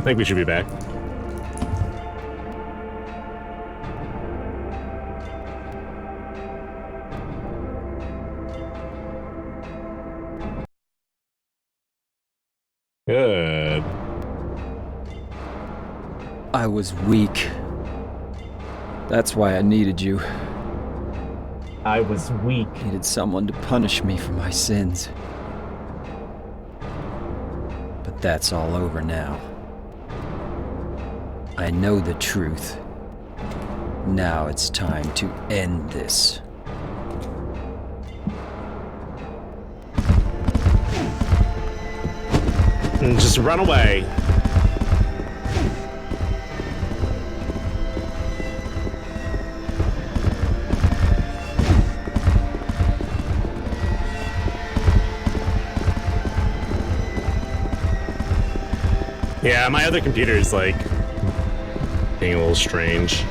I think we should be back. Good. I was weak. That's why I needed you. I was weak. Needed someone to punish me for my sins. But that's all over now. I know the truth. Now it's time to end this. And just run away. Yeah, my other computer is like being a little strange.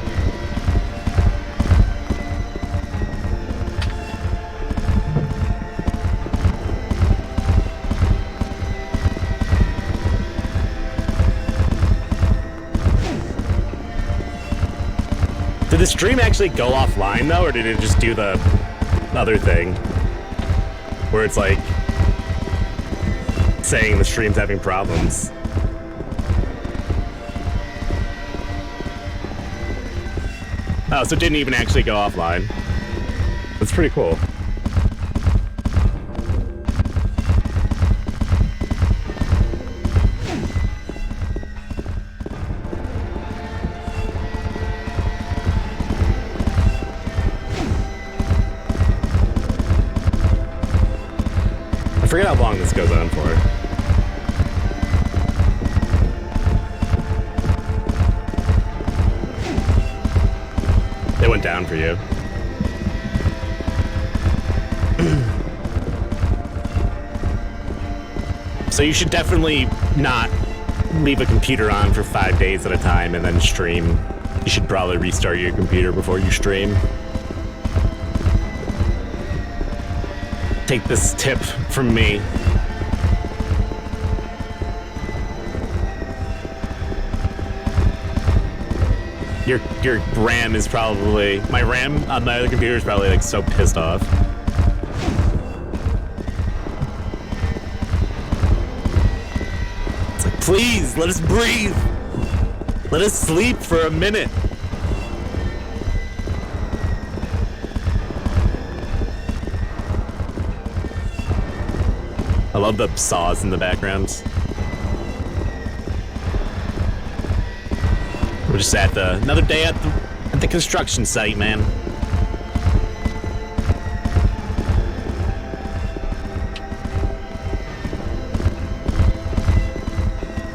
Did the stream actually go offline though, or did it just do the other thing? Where it's like saying the stream's having problems. Oh, so it didn't even actually go offline. That's pretty cool. I forget how long this goes on for. It went down for you. So you should definitely not leave a computer on for 5 days at a time and then stream. You should probably restart your computer before you stream. Take this tip from me. Your RAM is probably... My RAM on my other computer is probably like so pissed off. It's like, please, let us breathe. Let us sleep for a minute. I love the saws in the background. We're just at another day at the construction site, man.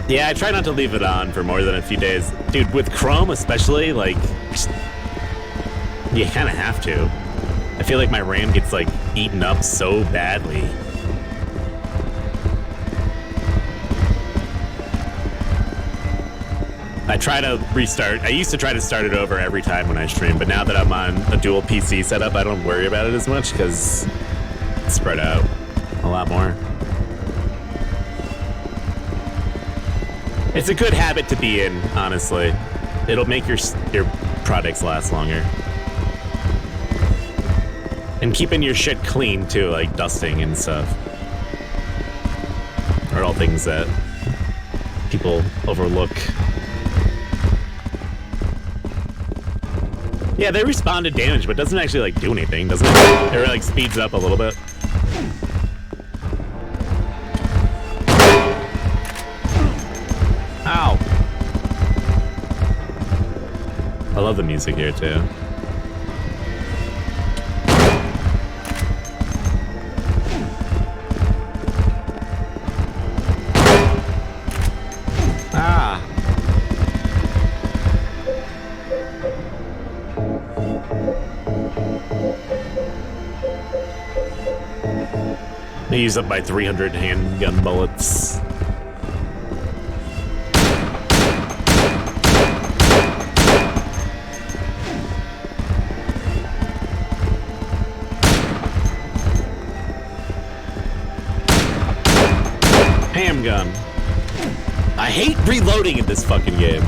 Yeah, I try not to leave it on for more than a few days. Dude, with Chrome especially, like, you kind of have to. I feel like my RAM gets, like, eaten up so badly. I try to restart. I used to try to start it over every time when I stream, but now that I'm on a dual PC setup, I don't worry about it as much because it's spread out a lot more. It's a good habit to be in, honestly. It'll make your products last longer. And keeping your shit clean too, like dusting and stuff. Are all things that people overlook. Yeah, they respond to damage, but doesn't actually like do anything, doesn't it? It like speeds up a little bit. Ow! I love the music here too. I use up my 300 handgun bullets. Handgun. I hate reloading in this fucking game.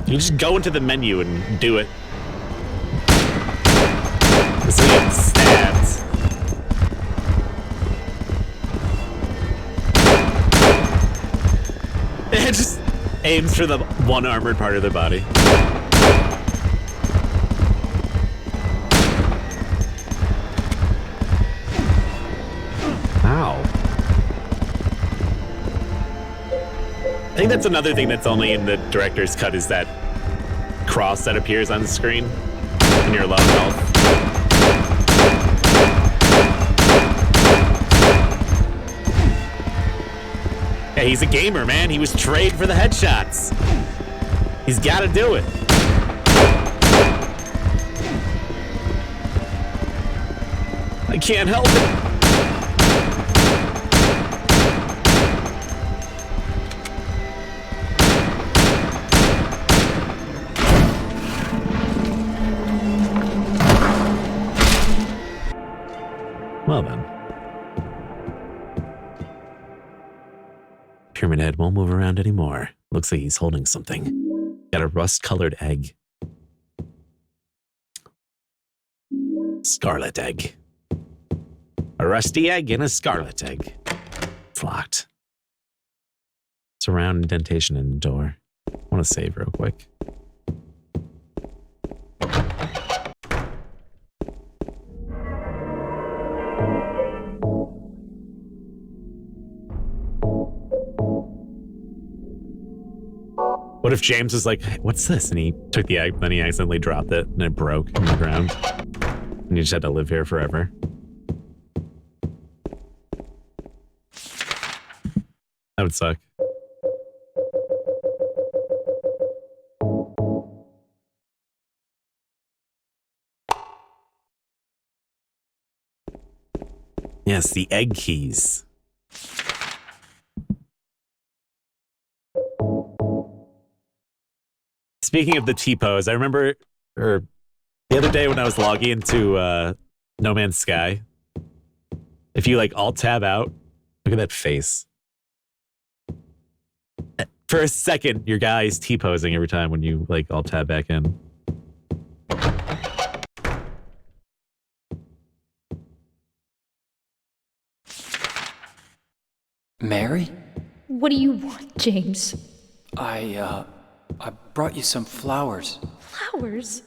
You just go into the menu and do it. So you get stabbed. It just aims for the one armored part of their body. Ow. I think that's another thing that's only in the director's cut is that cross that appears on the screen when you're low health. Yeah, he's a gamer, man. He was trained for the headshots. He's got to do it. I can't help it. Well then. Pyramid Head won't move around anymore. Looks like he's holding something. Got a rust-colored egg. Scarlet egg. A rusty egg and a scarlet egg. It's locked. It's a round indentation in the door. I want to save real quick. What if James was like, hey, what's this? And he took the egg, then he accidentally dropped it, and it broke in the ground. And you just had to live here forever. That would suck. Yes, the egg keys. Speaking of the T-pose, I remember the other day when I was logging into No Man's Sky, if you like Alt-Tab out, look at that face. For a second, your guy is T-posing every time when you like Alt-Tab back in. Mary? What do you want, James? I brought you some flowers. Flowers?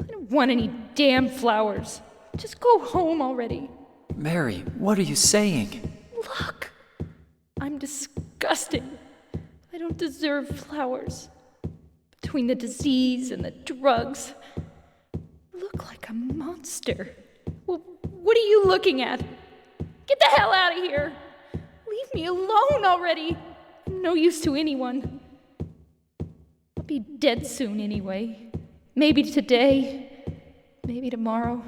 I don't want any damn flowers. Just go home already. Mary, what are you saying? Look, I'm disgusting. I don't deserve flowers. Between the disease and the drugs, I look like a monster. Well, what are you looking at? Get the hell out of here. Leave me alone already. I'm no use to anyone. I'll be dead soon anyway. Maybe today, maybe tomorrow.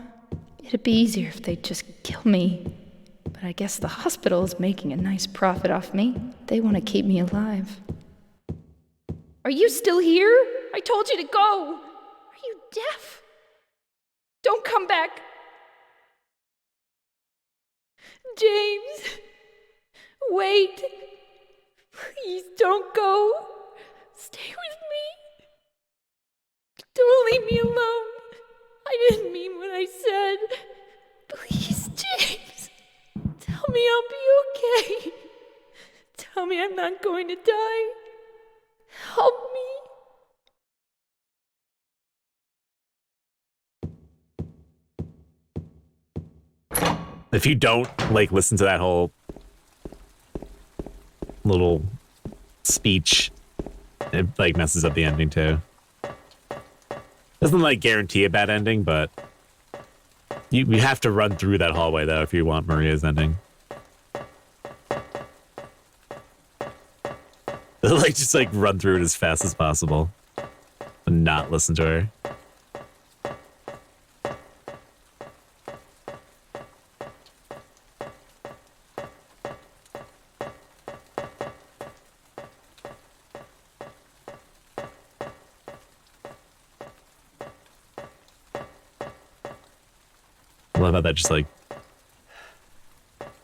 It'd be easier if they'd just kill me. But I guess the hospital is making a nice profit off me. They want to keep me alive. Are you still here? I told you to go. Are you deaf? Don't come back. James, wait. Please don't go. Stay with me. Don't leave me alone. I didn't mean what I said. Please, James. Tell me I'll be okay. Tell me I'm not going to die. Help me. If you don't like listen to that whole little speech, it like messes up the ending too. Doesn't like guarantee a bad ending, but you have to run through that hallway though if you want Maria's ending. Like just like run through it as fast as possible and not listen to her. I love how that just like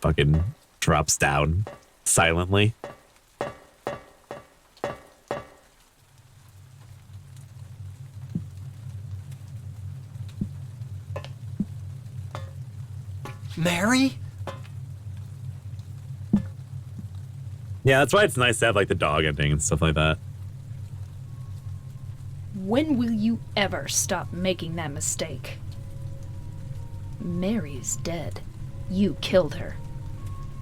fucking drops down. silently. Mary? Yeah, that's why it's nice to have like the dog ending and stuff like that. When will you ever stop making that mistake? Mary is dead. You killed her.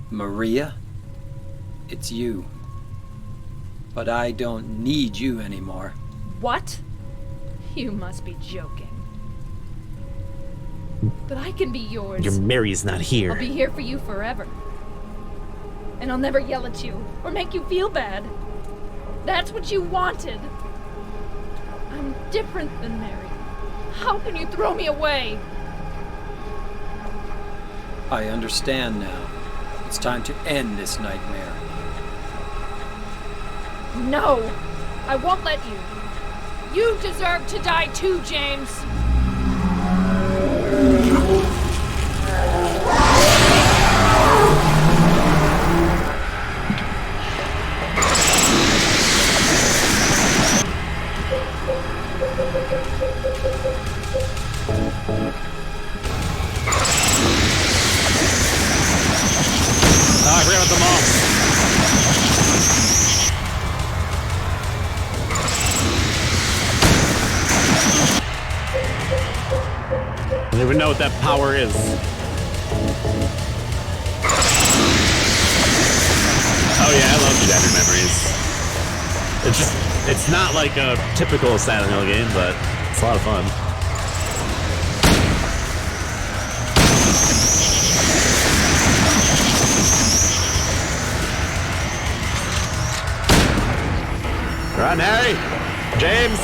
Maria? It's you. But I don't need you anymore. What? You must be joking. But I can be yours. Your Mary's not here. I'll be here for you forever. And I'll never yell at you or make you feel bad. That's what you wanted. I'm different than Mary. How can you throw me away? I understand now. It's time to end this nightmare. No, I won't let you. You deserve to die too, James. I forgot about the moss. I don't even know what that power is. Oh yeah, I love Shattered Memories. It's not like a typical Silent Hill game, but it's a lot of fun. Run, Harry! James!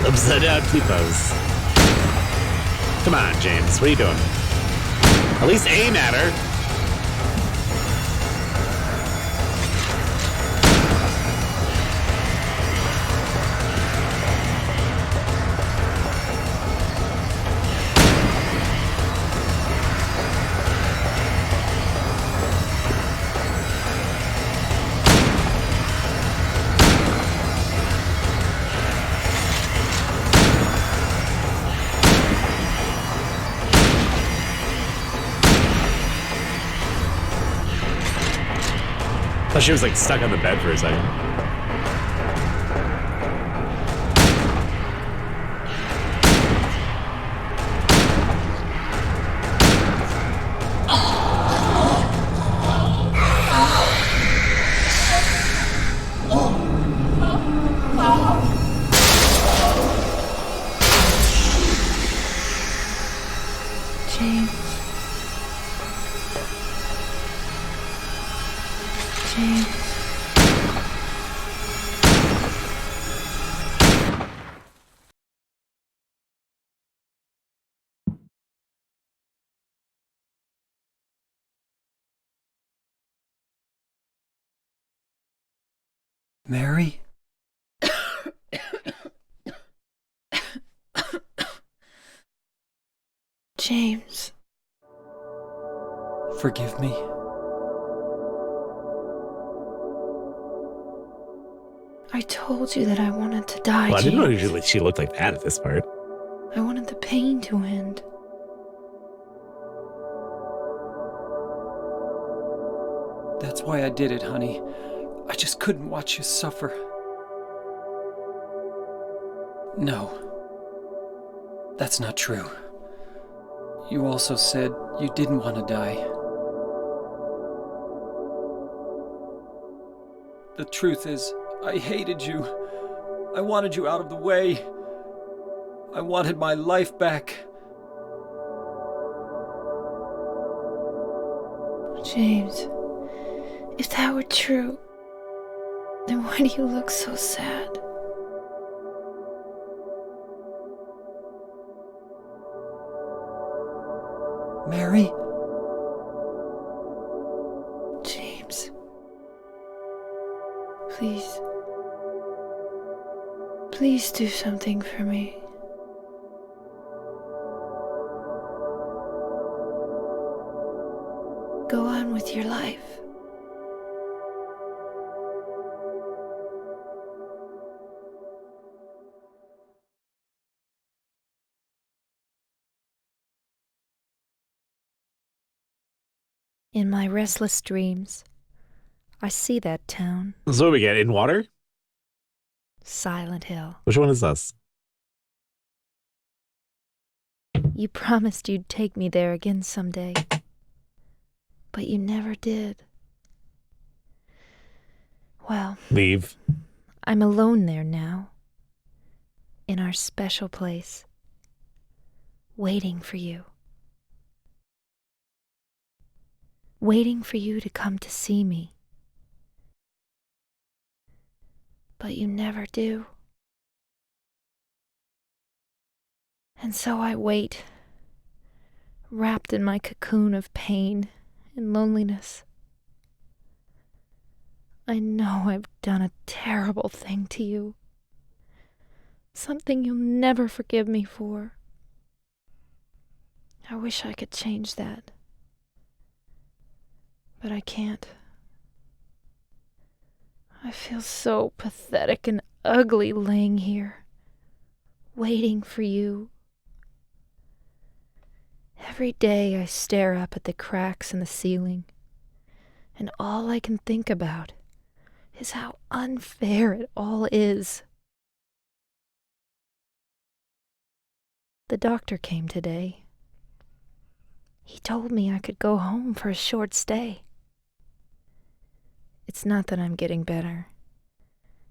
Upside down T-pose. Come on, James. What are you doing? At least aim at her. I thought she was like stuck on the bed for a second. James. James. Mary? James. Forgive me. I told you that I wanted to die, Well, I didn't know James. she looked like that at this part. I wanted the pain to end. That's why I did it, honey. I just couldn't watch you suffer. No. That's not true. You also said you didn't want to die. The truth is, I hated you. I wanted you out of the way. I wanted my life back. James, if that were true, then why do you look so sad? Mary? James. Please. Please do something for me. Go on with your life. In my restless dreams, I see that town, So what we get in water? Silent Hill. Which one is this? You promised you'd take me there again someday, but you never did. Well, Leave. I'm alone there now, in our special place, waiting for you. Waiting for you to come to see me. But you never do. And so I wait, wrapped in my cocoon of pain and loneliness. I know I've done a terrible thing to you. Something you'll never forgive me for. I wish I could change that. But I can't. I feel so pathetic and ugly laying here, waiting for you. Every day I stare up at the cracks in the ceiling, and all I can think about is how unfair it all is. The doctor came today. He told me I could go home for a short stay. It's not that I'm getting better.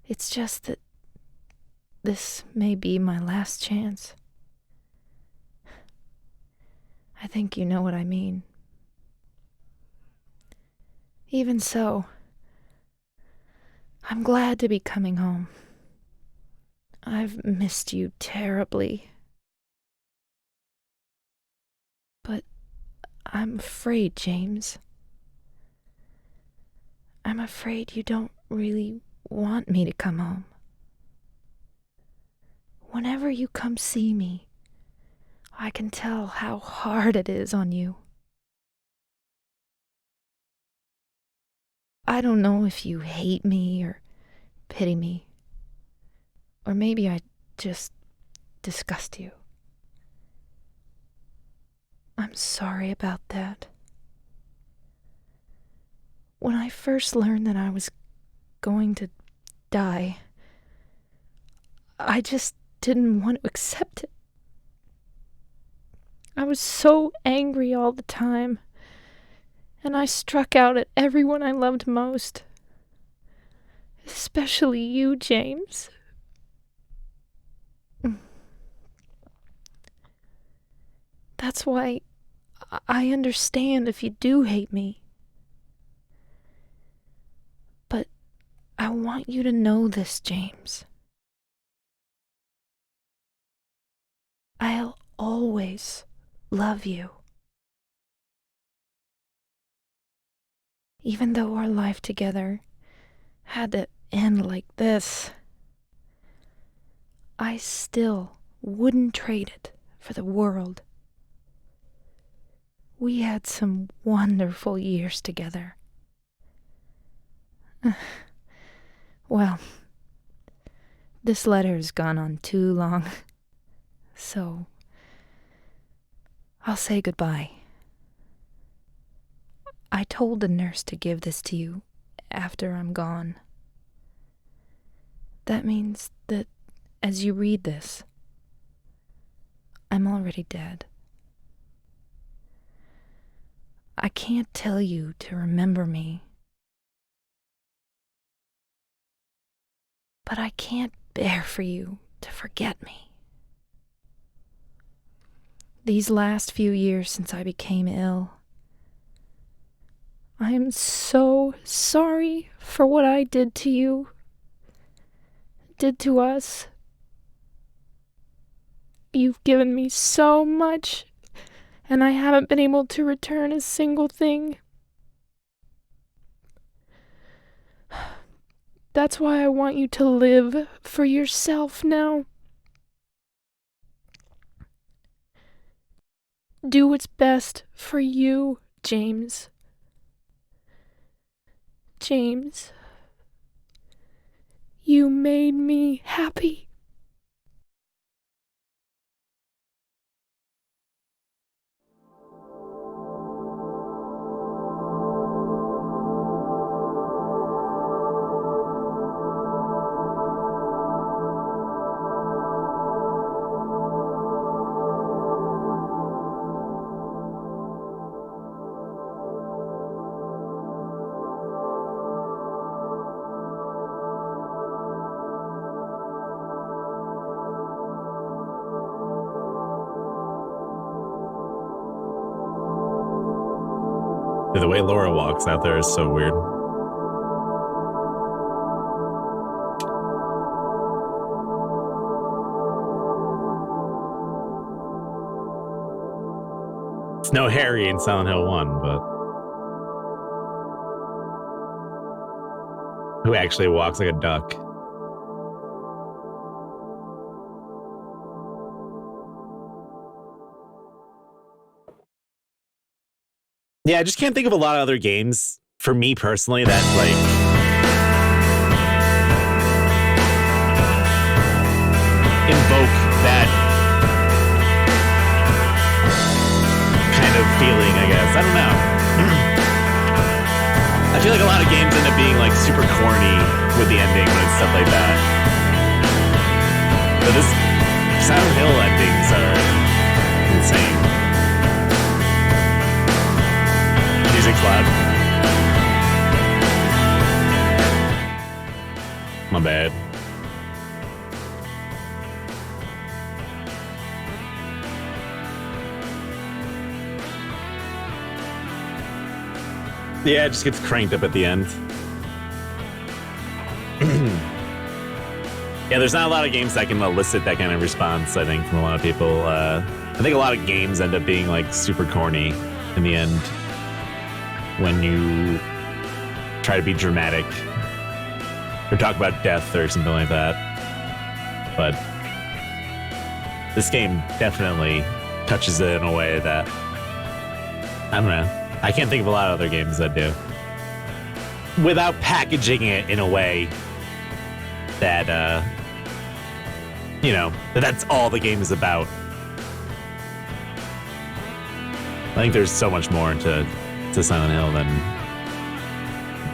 It's just that this may be my last chance. I think you know what I mean. Even so, I'm glad to be coming home. I've missed you terribly. But I'm afraid, James. I'm afraid you don't really want me to come home. Whenever you come see me, I can tell how hard it is on you. I don't know if you hate me or pity me, or maybe I just disgust you. I'm sorry about that. When I first learned that I was going to die, I just didn't want to accept it. I was so angry all the time, and I struck out at everyone I loved most. Especially you, James. That's why I understand if you do hate me. But I want you to know this, James. I'll always love you. Even though our life together had to end like this, I still wouldn't trade it for the world. We had some wonderful years together. Well, this letter has gone on too long, so I'll say goodbye. I told the nurse to give this to you after I'm gone. That means that as you read this, I'm already dead. I can't tell you to remember me, but I can't bear for you to forget me. These last few years since I became ill, I am so sorry for what I did to you, did to us. You've given me so much, and I haven't been able to return a single thing. That's why I want you to live for yourself now. Do what's best for you, James. James, you made me happy. The way Laura walks out there is so weird. It's no Harry in Silent Hill 1, but who actually walks like a duck. Yeah, I just can't think of a lot of other games for me personally that like invoke that kind of feeling, I guess. I don't know. I feel like a lot of games end up being like super corny with the ending and stuff like that. But this Silent Hill endings are insane. Music's loud. My bad. Yeah, it just gets cranked up at the end. Yeah, there's not a lot of games that can elicit that kind of response, I think, from a lot of people. I think a lot of games end up being like super corny in the end when you try to be dramatic or talk about death or something like that. But this game definitely touches it in a way that, I don't know, I can't think of a lot of other games that do. Without packaging it in a way that, you know, that's all the game is about. I think there's so much more to Silent Hill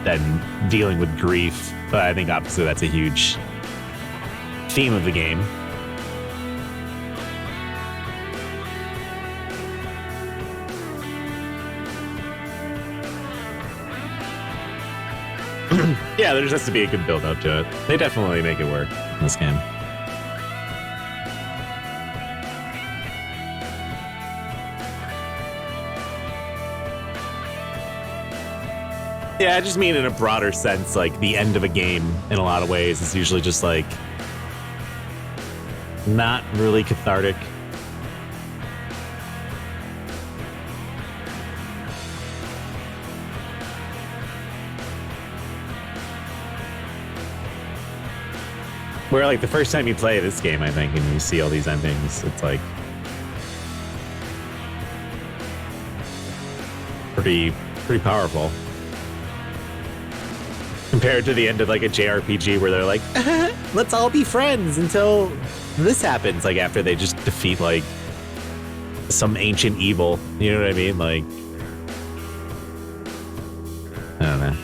than dealing with grief. But I think obviously that's a huge theme of the game. Yeah, there just has to be a good build up to it. They definitely make it work in this game. Yeah, I just mean in a broader sense, like the end of a game in a lot of ways is usually just like not really cathartic. Where like the first time you play this game, I think, and you see all these endings, it's like pretty powerful. Compared to the end of like a JRPG where they're like, let's all be friends until this happens, like after they just defeat like some ancient evil. You know what I mean? Like, I don't know.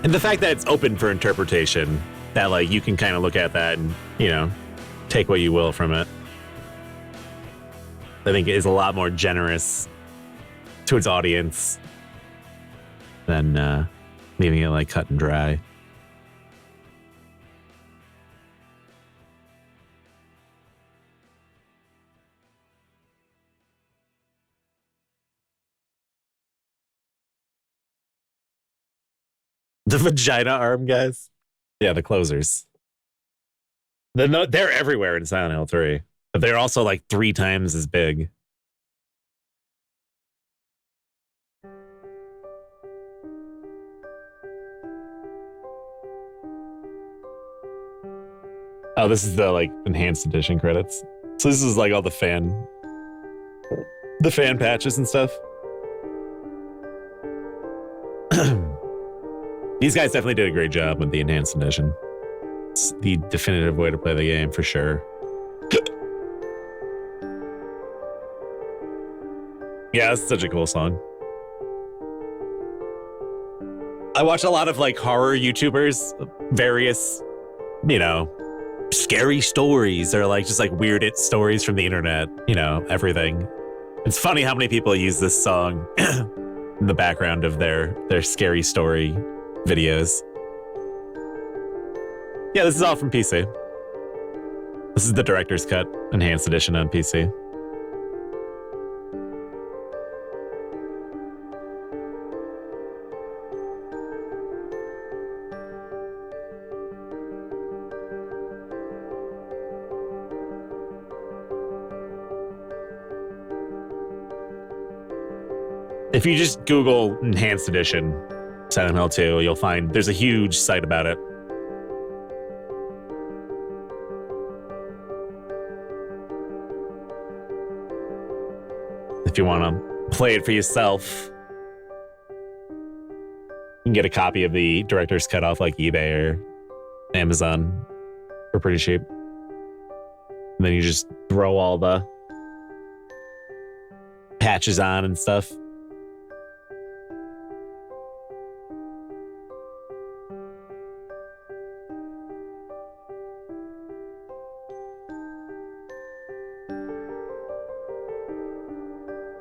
And the fact that it's open for interpretation, that like you can kind of look at that and, you know, take what you will from it, I think is a lot more generous to its audience than leaving it like cut and dry. The vagina arm guys. Yeah, the closers. They're everywhere in Silent Hill 3, but they're also like 3 times as big. Oh, this is the like enhanced edition credits. So this is like all the fan patches and stuff. These guys definitely did a great job with the enhanced edition. It's the definitive way to play the game for sure. Yeah, it's such a cool song. I watch a lot of like horror YouTubers, various, scary stories or like just like weird stories from the internet, everything. It's funny how many people use this song in the background of their scary story videos. Yeah, this is all from PC. This is the director's cut, enhanced edition on PC. If you just Google enhanced edition Silent Hill 2, you'll find there's a huge site about it. If you want to play it for yourself, you can get a copy of the director's cut off like eBay or Amazon for pretty cheap. And then you just throw all the patches on and stuff.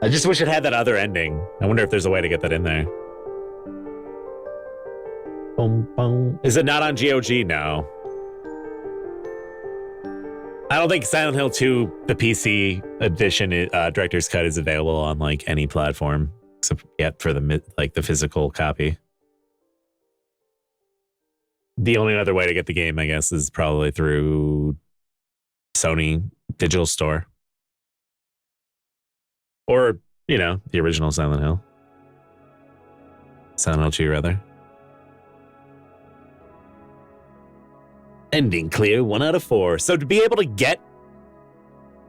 I just wish it had that other ending. I wonder if there's a way to get that in there. Boom, boom. Is it not on GOG? No. I don't think Silent Hill 2, the PC edition, director's cut, is available on like any platform except yet for the physical copy. The only other way to get the game, I guess, is probably through Sony Digital Store. Or, the original Silent Hill. Silent Hill 2, rather. Ending clear, 1 out of 4. So to be able to get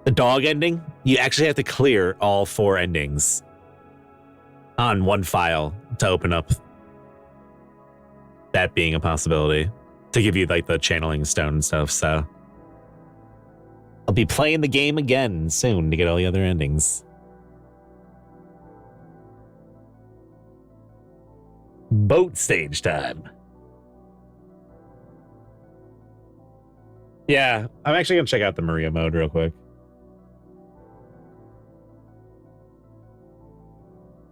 the dog ending, you actually have to clear all 4 endings on one file to open up that being a possibility, to give you like the channeling stone and stuff. So I'll be playing the game again soon to get all the other endings. Boat stage time. Yeah, I'm actually going to check out the Maria mode real quick.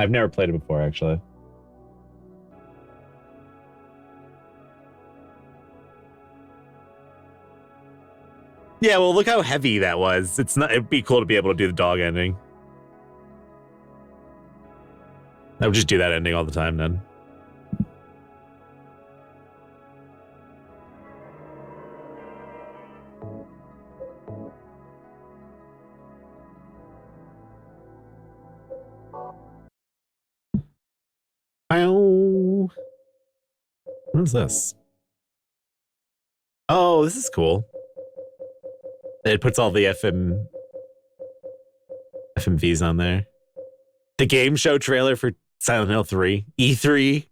I've never played it before, actually. Yeah, well, look how heavy that was. It'd be cool to be able to do the dog ending. I would just do that ending all the time then. What is this? Oh, this is cool. It puts all the FMVs on there. The game show trailer for Silent Hill 3. E3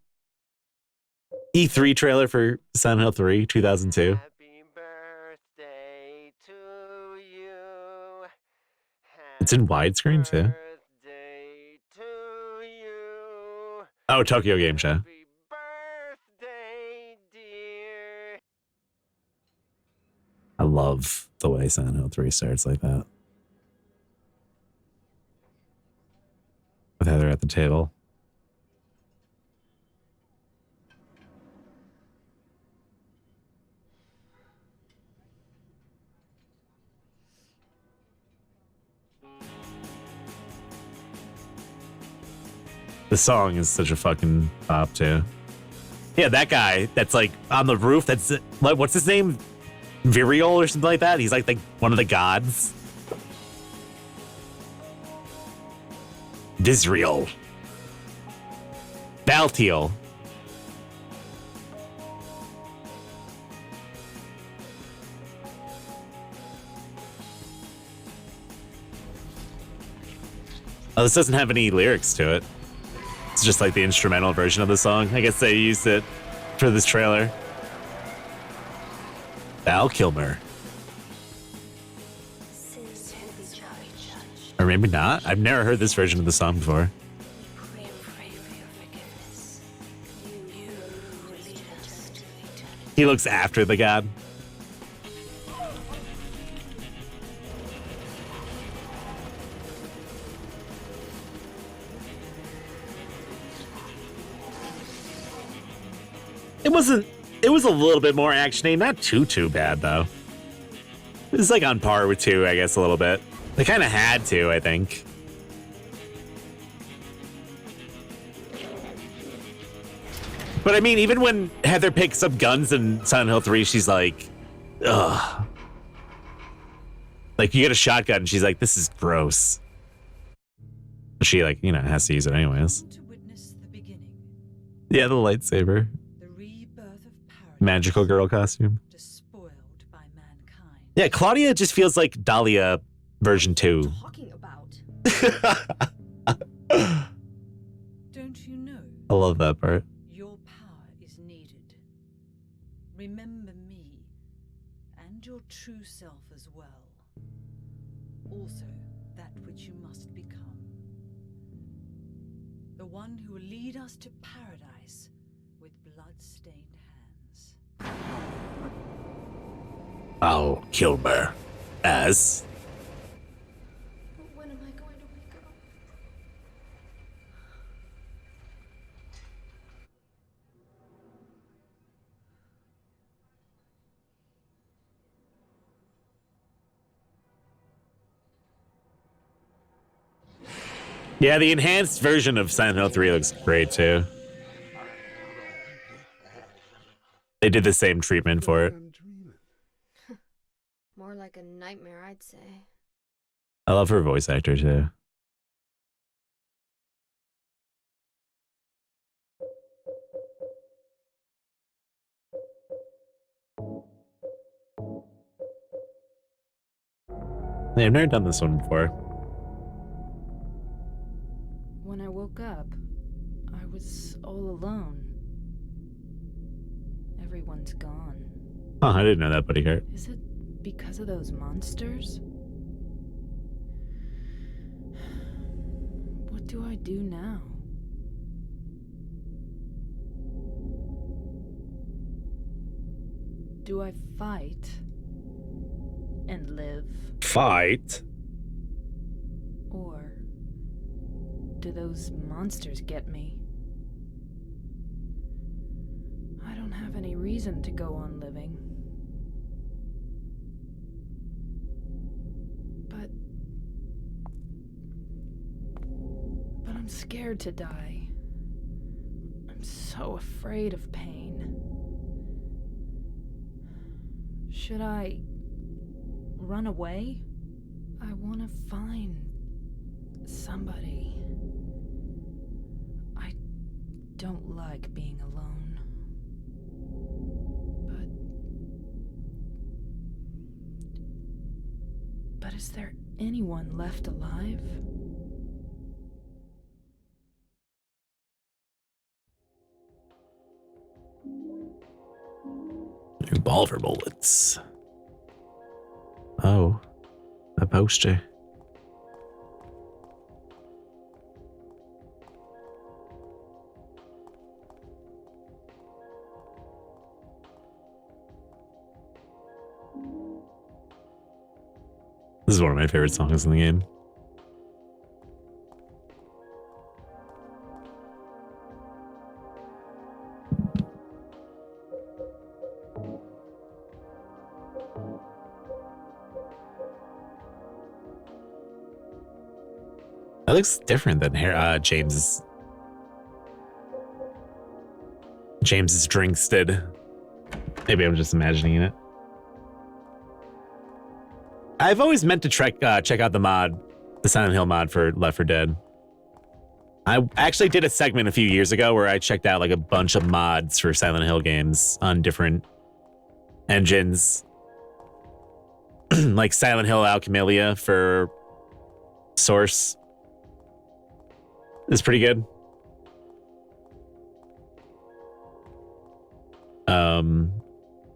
trailer for Silent Hill 3, 2002. Happy birthday to you. It's in widescreen too. Birthday to you. Oh, Tokyo Game Show. Happy birthday, dear. I love the way Silent Hill 3 starts like that. With Heather at the table. The song is such a fucking bop too. Yeah, that guy that's like on the roof. That's like, what's his name? Virial or something like that. He's like one of the gods. Disrael. Baltiel. Oh, this doesn't have any lyrics to it. It's just like the instrumental version of the song. I guess they used it for this trailer. Val Kilmer. Or maybe not. I've never heard this version of the song before. He looks after the god. It was a little bit more actiony, not too bad though. It was like on par with 2, I guess, a little bit. They kind of had to, I think. But I mean, even when Heather picks up guns in Silent Hill 3, she's like, ugh. Like, you get a shotgun, and she's like, this is gross. She, like, you know, has to use it anyways. To witness the beginning, Yeah, the lightsaber. the rebirth of paradise, Magical girl costume. despoiled by mankind. Yeah, Claudia just feels like Dahlia version 2. Talking about. Don't you know I love that part. your power is needed? Remember me and your true self as well. Also, that which you must become. The one who will lead us to paradise with blood-stained hands. I'll kill her. As But when am I going to wake up? yeah, the enhanced version of Silent Hill 3 looks great too. They did the same treatment for it. More like a nightmare, I'd say. I love her voice actor too. Yeah, I've never done this one before. When I woke up, I was all alone. Everyone's gone. Oh, I didn't know that, Buddy Hurt. Is it because of those monsters? What do I do now? Do I fight and live? Fight? Or do those monsters get me? I don't have any reason to go on living. But I'm scared to die. I'm so afraid of pain. Should I run away? I want to find somebody. I don't like being alone. But is there anyone left alive? Revolver bullets. Oh, a poster. This is one of my favorite songs in the game. That looks different than James's. James's drinks did. Maybe I'm just imagining it. I've always meant to check out the Silent Hill mod for Left 4 Dead. I actually did a segment a few years ago where I checked out like a bunch of mods for Silent Hill games on different engines. Like Silent Hill Alchemilia for Source is pretty good.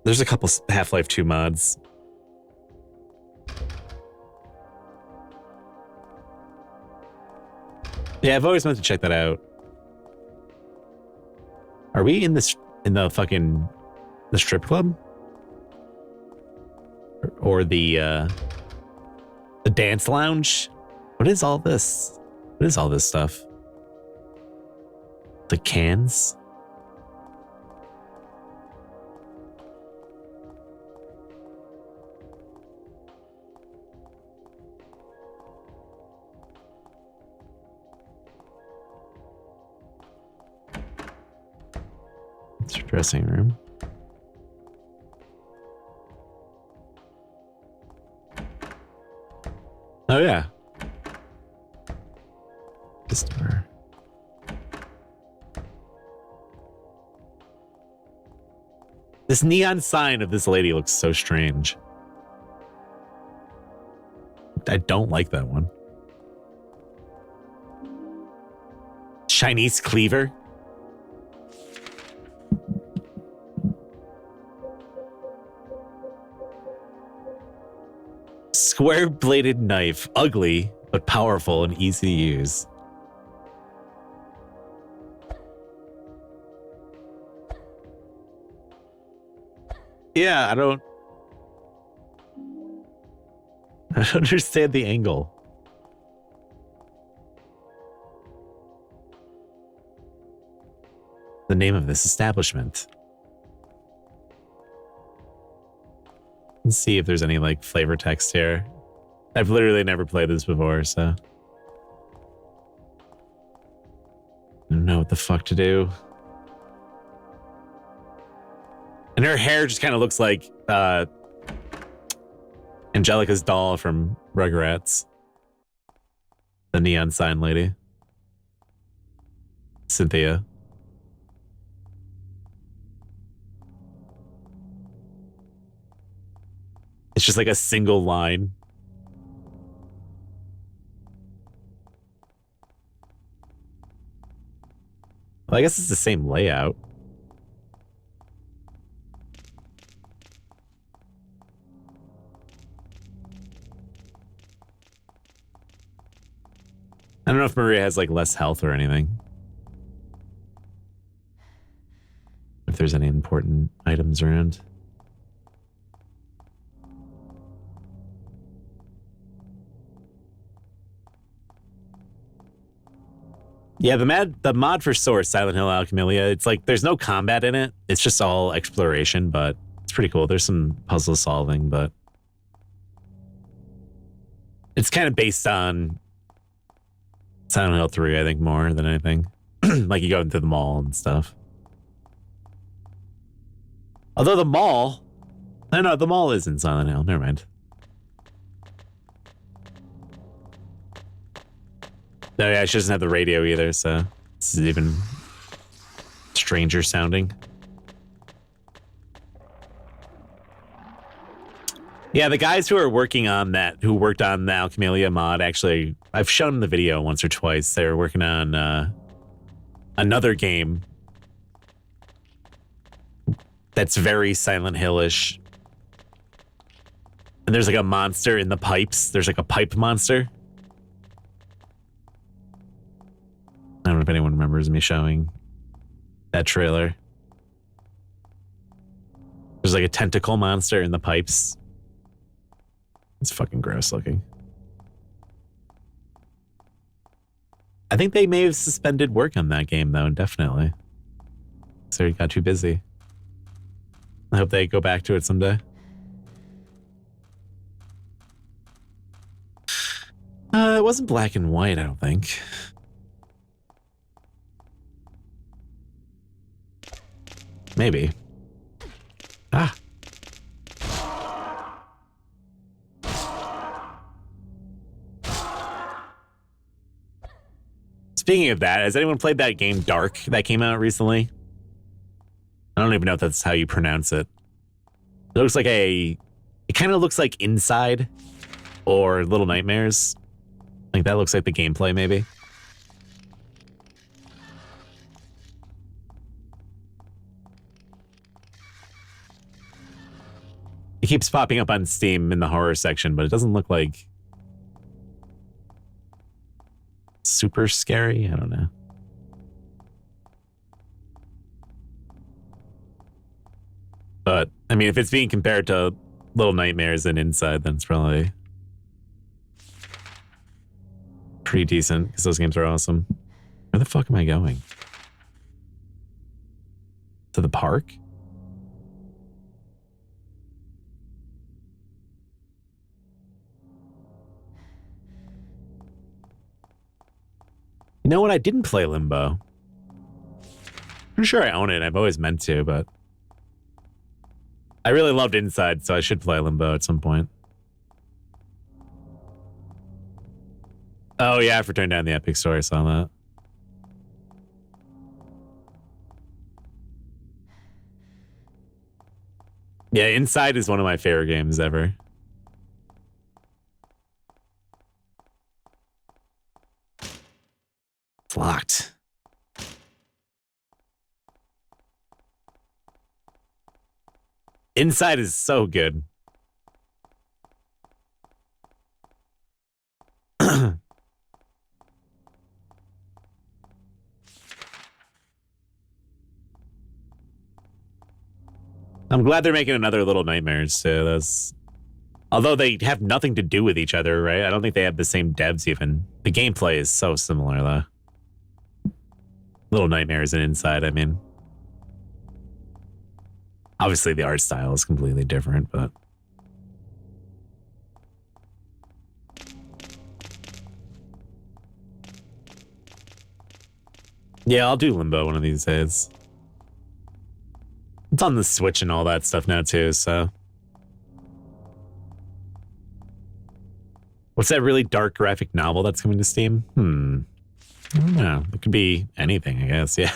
There's a couple Half-Life 2 mods. Yeah, I've always meant to check that out. Are we in the strip club? Or the dance lounge? What is all this? What is all this stuff? The cans? It's your dressing room. Oh yeah. This door. This neon sign of this lady looks so strange. I don't like that one. Chinese cleaver? Square-bladed knife, ugly, but powerful and easy to use. Yeah, I don't understand the angle. The name of this establishment. Let's see if there's any like flavor text here. I've literally never played this before, so I don't know what the fuck to do. And her hair just kind of looks like Angelica's doll from Rugrats. The neon sign lady. Cynthia. It's just like a single line. Well, I guess it's the same layout. I don't know if Maria has like less health or anything. If there's any important items around. Yeah, the mod for Source, Silent Hill Alchemilia, it's like there's no combat in it. It's just all exploration, but it's pretty cool. There's some puzzle solving, but it's kind of based on Silent Hill 3, I think, more than anything. Like you go into the mall and stuff. Although the mall... No, the mall is in Silent Hill. Never mind. No, yeah, she doesn't have the radio either, so this is even stranger sounding. Yeah, the guys who are working on that, who worked on the Alchemilia mod, actually, I've shown them the video once or twice. They were working on another game that's very Silent Hill-ish. And there's like a monster in the pipes. There's like a pipe monster. I don't know if anyone remembers me showing that trailer. There's like a tentacle monster in the pipes. It's fucking gross looking. I think they may have suspended work on that game though, indefinitely. So he got too busy. I hope they go back to it someday. It wasn't black and white, I don't think. Maybe. Ah. Speaking of that, has anyone played that game Dark that came out recently? I don't even know if that's how you pronounce it. It looks like it kind of looks like Inside or Little Nightmares. Like that looks like the gameplay maybe. It keeps popping up on Steam in the horror section, but it doesn't look like super scary. I don't know. But, I mean, if it's being compared to Little Nightmares and Inside, then it's probably pretty decent because those games are awesome. Where the fuck am I going? To the park? You know what? I didn't play Limbo. I'm sure I own it. I've always meant to, but I really loved Inside, so I should play Limbo at some point. Oh yeah, for turning down the Epic Store, I saw that. Yeah, Inside is one of my favorite games ever. It's locked. Inside is so good. I'm glad they're making another Little Nightmares too. Although they have nothing to do with each other, right? I don't think they have the same devs even. The gameplay is so similar though. Little Nightmares and Inside, I mean. Obviously the art style is completely different, but yeah, I'll do Limbo one of these days. It's on the Switch and all that stuff now too, so. What's that really dark graphic novel that's coming to Steam? I don't know. It could be anything, I guess. Yeah.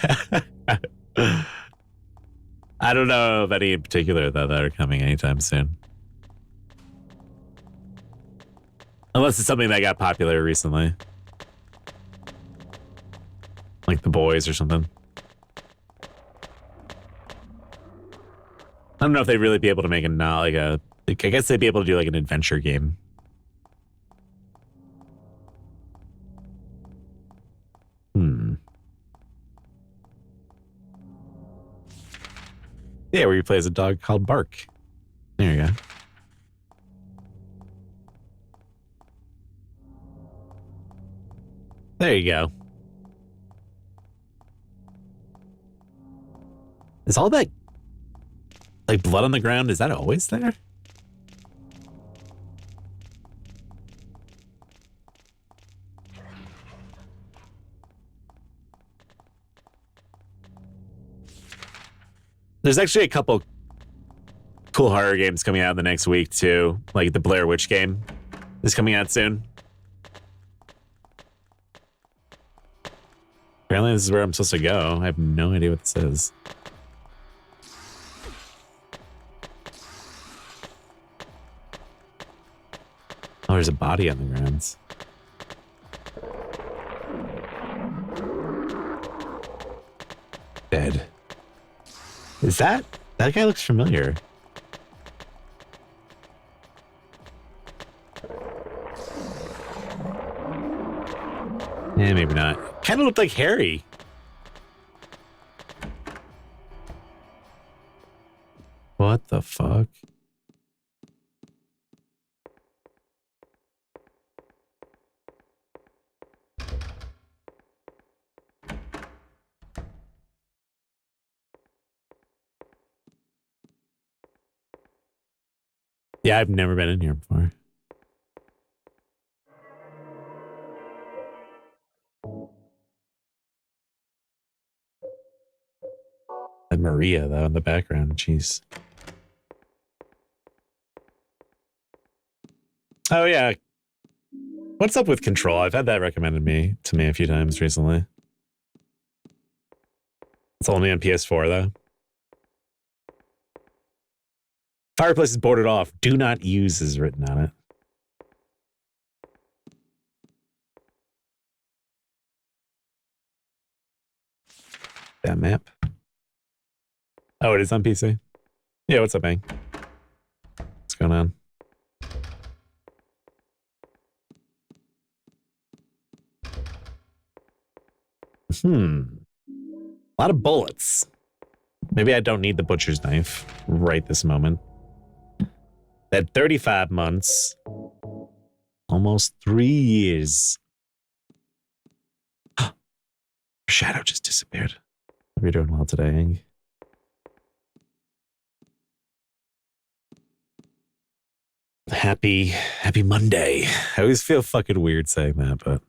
I don't know of any in particular, though, that are coming anytime soon. Unless it's something that got popular recently. Like The Boys or something. I don't know if they'd really be able to make I guess they'd be able to do like an adventure game. Yeah, where you play as a dog called Bark. There you go. There you go. Is all that like blood on the ground, is that always there? There's actually a couple cool horror games coming out in the next week too. Like the Blair Witch game is coming out soon. Apparently this is where I'm supposed to go. I have no idea what this is. Oh, there's a body on the grounds. Dead. Is that guy looks familiar. Yeah, maybe not. Kind of looked like Harry. What the fuck? Yeah, I've never been in here before. I've Maria, though, in the background. Jeez. Oh, yeah. What's up with Control? I've had that recommended to me a few times recently. It's only on PS4, though. Fireplace is boarded off. Do not use is written on it. That map. Oh, it is on PC? Yeah, what's up, Bang? What's going on? A lot of bullets. Maybe I don't need the butcher's knife right this moment. That 35 months. Almost 3 years. Shadow just disappeared. Hope you're doing well today, Ing. Happy Monday. I always feel fucking weird saying that, but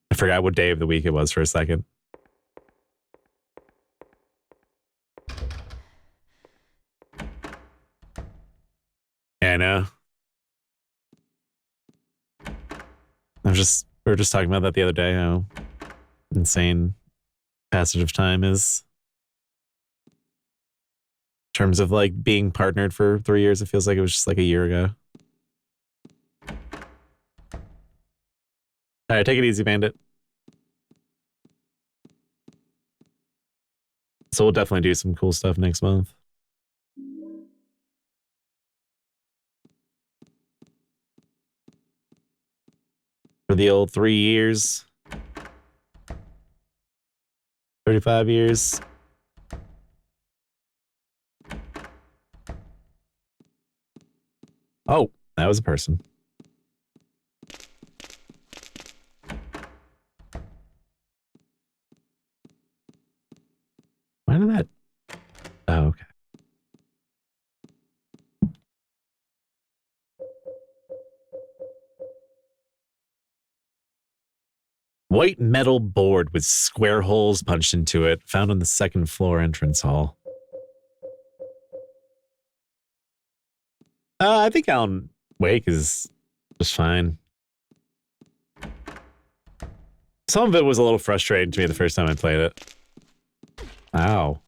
I forgot what day of the week it was for a second. Yeah, I know. We were just talking about that the other day, how insane passage of time is. In terms of like being partnered for 3 years, it feels like it was just like a year ago. All right, take it easy, Bandit. So we'll definitely do some cool stuff next month. For the old 3 years. 35 years. Oh, that was a person. Why did that? Oh, okay. White metal board with square holes punched into it, found on the second floor entrance hall. I think Alan Wake is just fine. Some of it was a little frustrating to me the first time I played it. Ow.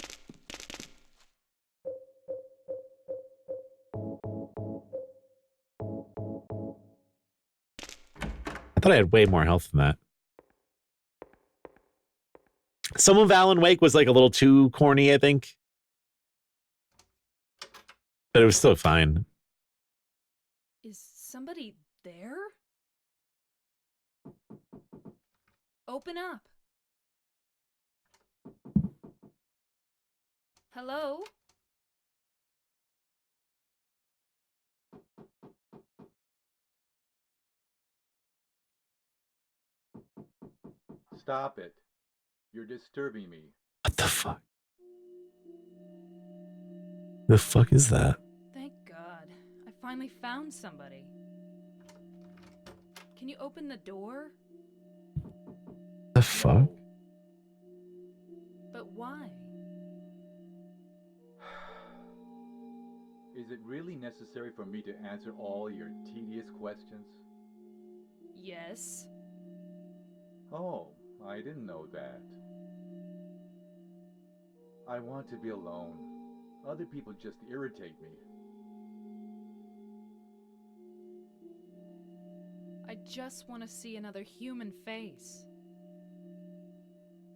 I thought I had way more health than that. Some of Alan Wake was like a little too corny, I think. But it was still fine. Is somebody there? Open up. Hello? Stop it. You're disturbing me. What the fuck? The fuck is that? Thank God. I finally found somebody. Can you open the door? The fuck? But why? Is it really necessary for me to answer all your tedious questions? Yes. Oh, I didn't know that. I want to be alone. Other people just irritate me. I just want to see another human face.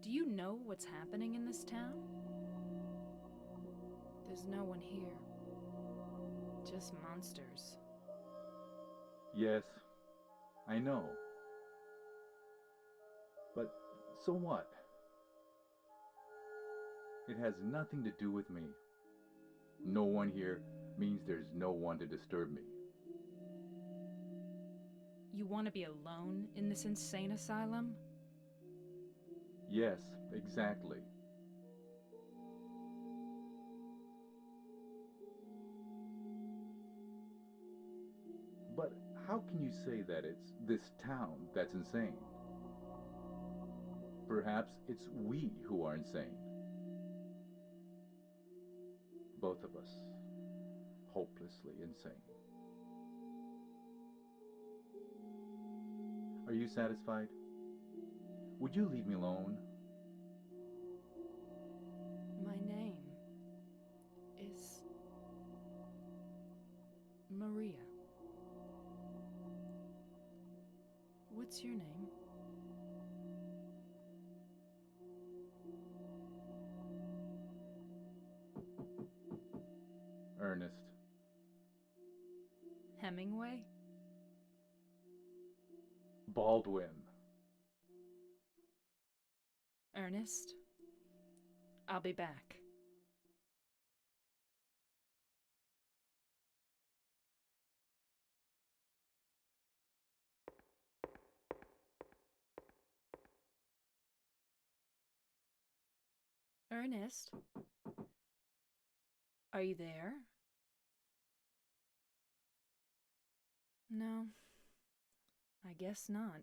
Do you know what's happening in this town? There's no one here. Just monsters. Yes, I know. But so what? It has nothing to do with me. No one here means there's no one to disturb me. You want to be alone in this insane asylum? Yes, exactly. But how can you say that it's this town that's insane? perhaps it's we who are insane. Both of us, hopelessly insane. Are you satisfied? Would you leave me alone? My name is Maria. What's your name? Ernest. Hemingway? Baldwin. Ernest? I'll be back. Ernest? Are you there? No, I guess not.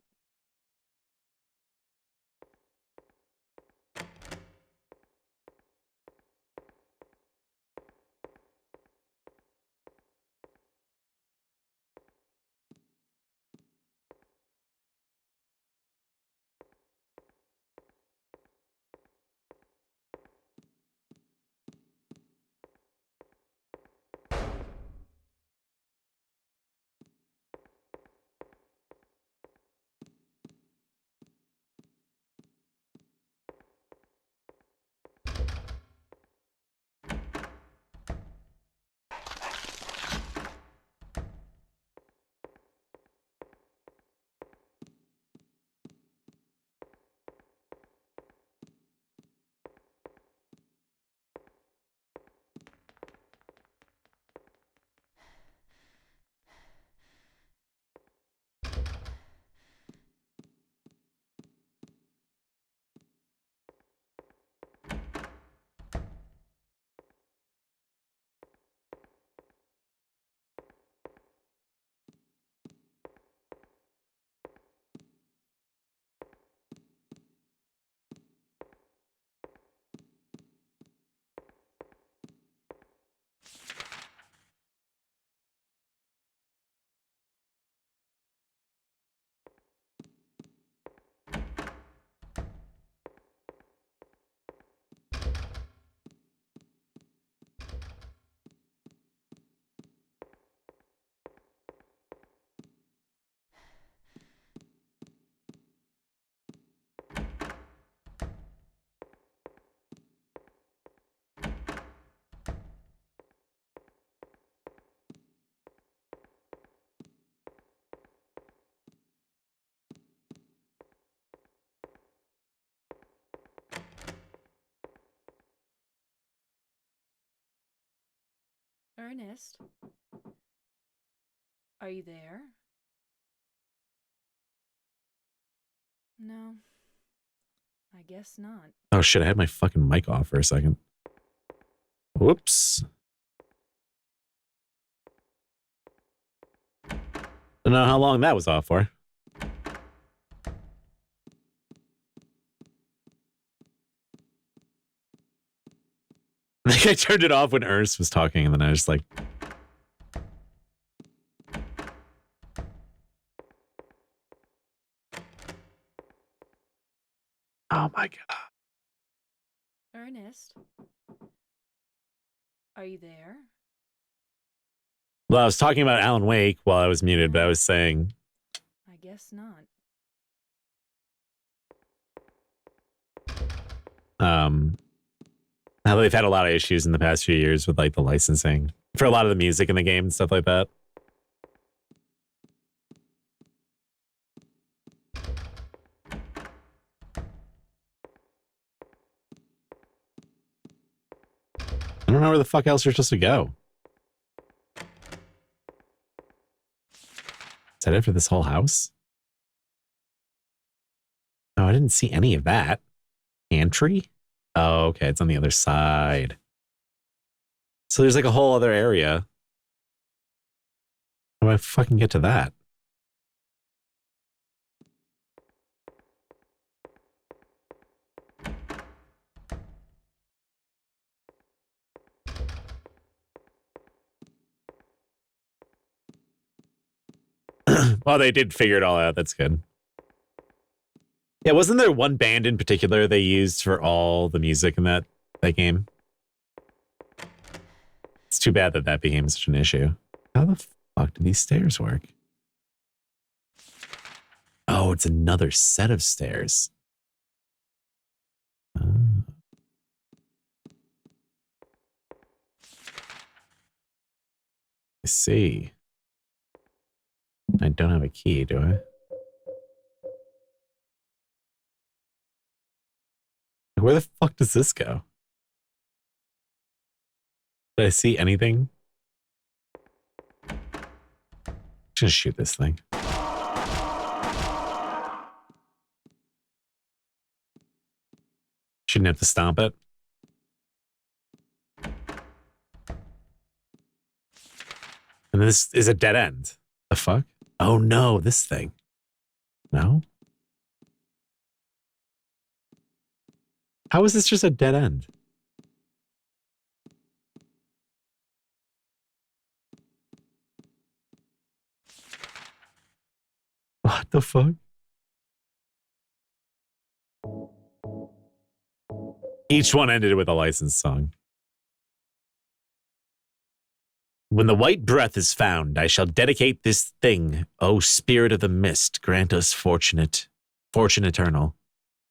Ernest? Are you there? No, I guess not. Oh shit, I had my fucking mic off for a second. Whoops. Don't know how long that was off for. I think I turned it off when Ernest was talking, and then I was like... Oh my god. Ernest? Are you there? Well, I was talking about Alan Wake while I was muted, but I was saying... I guess not. How they've had a lot of issues in the past few years with like the licensing for a lot of the music in the game and stuff like that. I don't know where the fuck else you're supposed to go. Is that it for this whole house? Oh, I didn't see any of that. Pantry? Oh, okay. It's on the other side. So there's like a whole other area. How do I fucking get to that? Well, they did figure it all out. That's good. Yeah, wasn't there one band in particular they used for all the music in that game? It's too bad that became such an issue. How the fuck do these stairs work? Oh, it's another set of stairs. I see. I don't have a key, do I? Where the fuck does this go? Did I see anything? Just shoot this thing. Shouldn't have to stomp it. And this is a dead end. The fuck? Oh no, this thing. No? How is this just a dead end? What the fuck? Each one ended with a licensed song. When the white breath is found, I shall dedicate this thing. O spirit of the mist, grant us fortune eternal,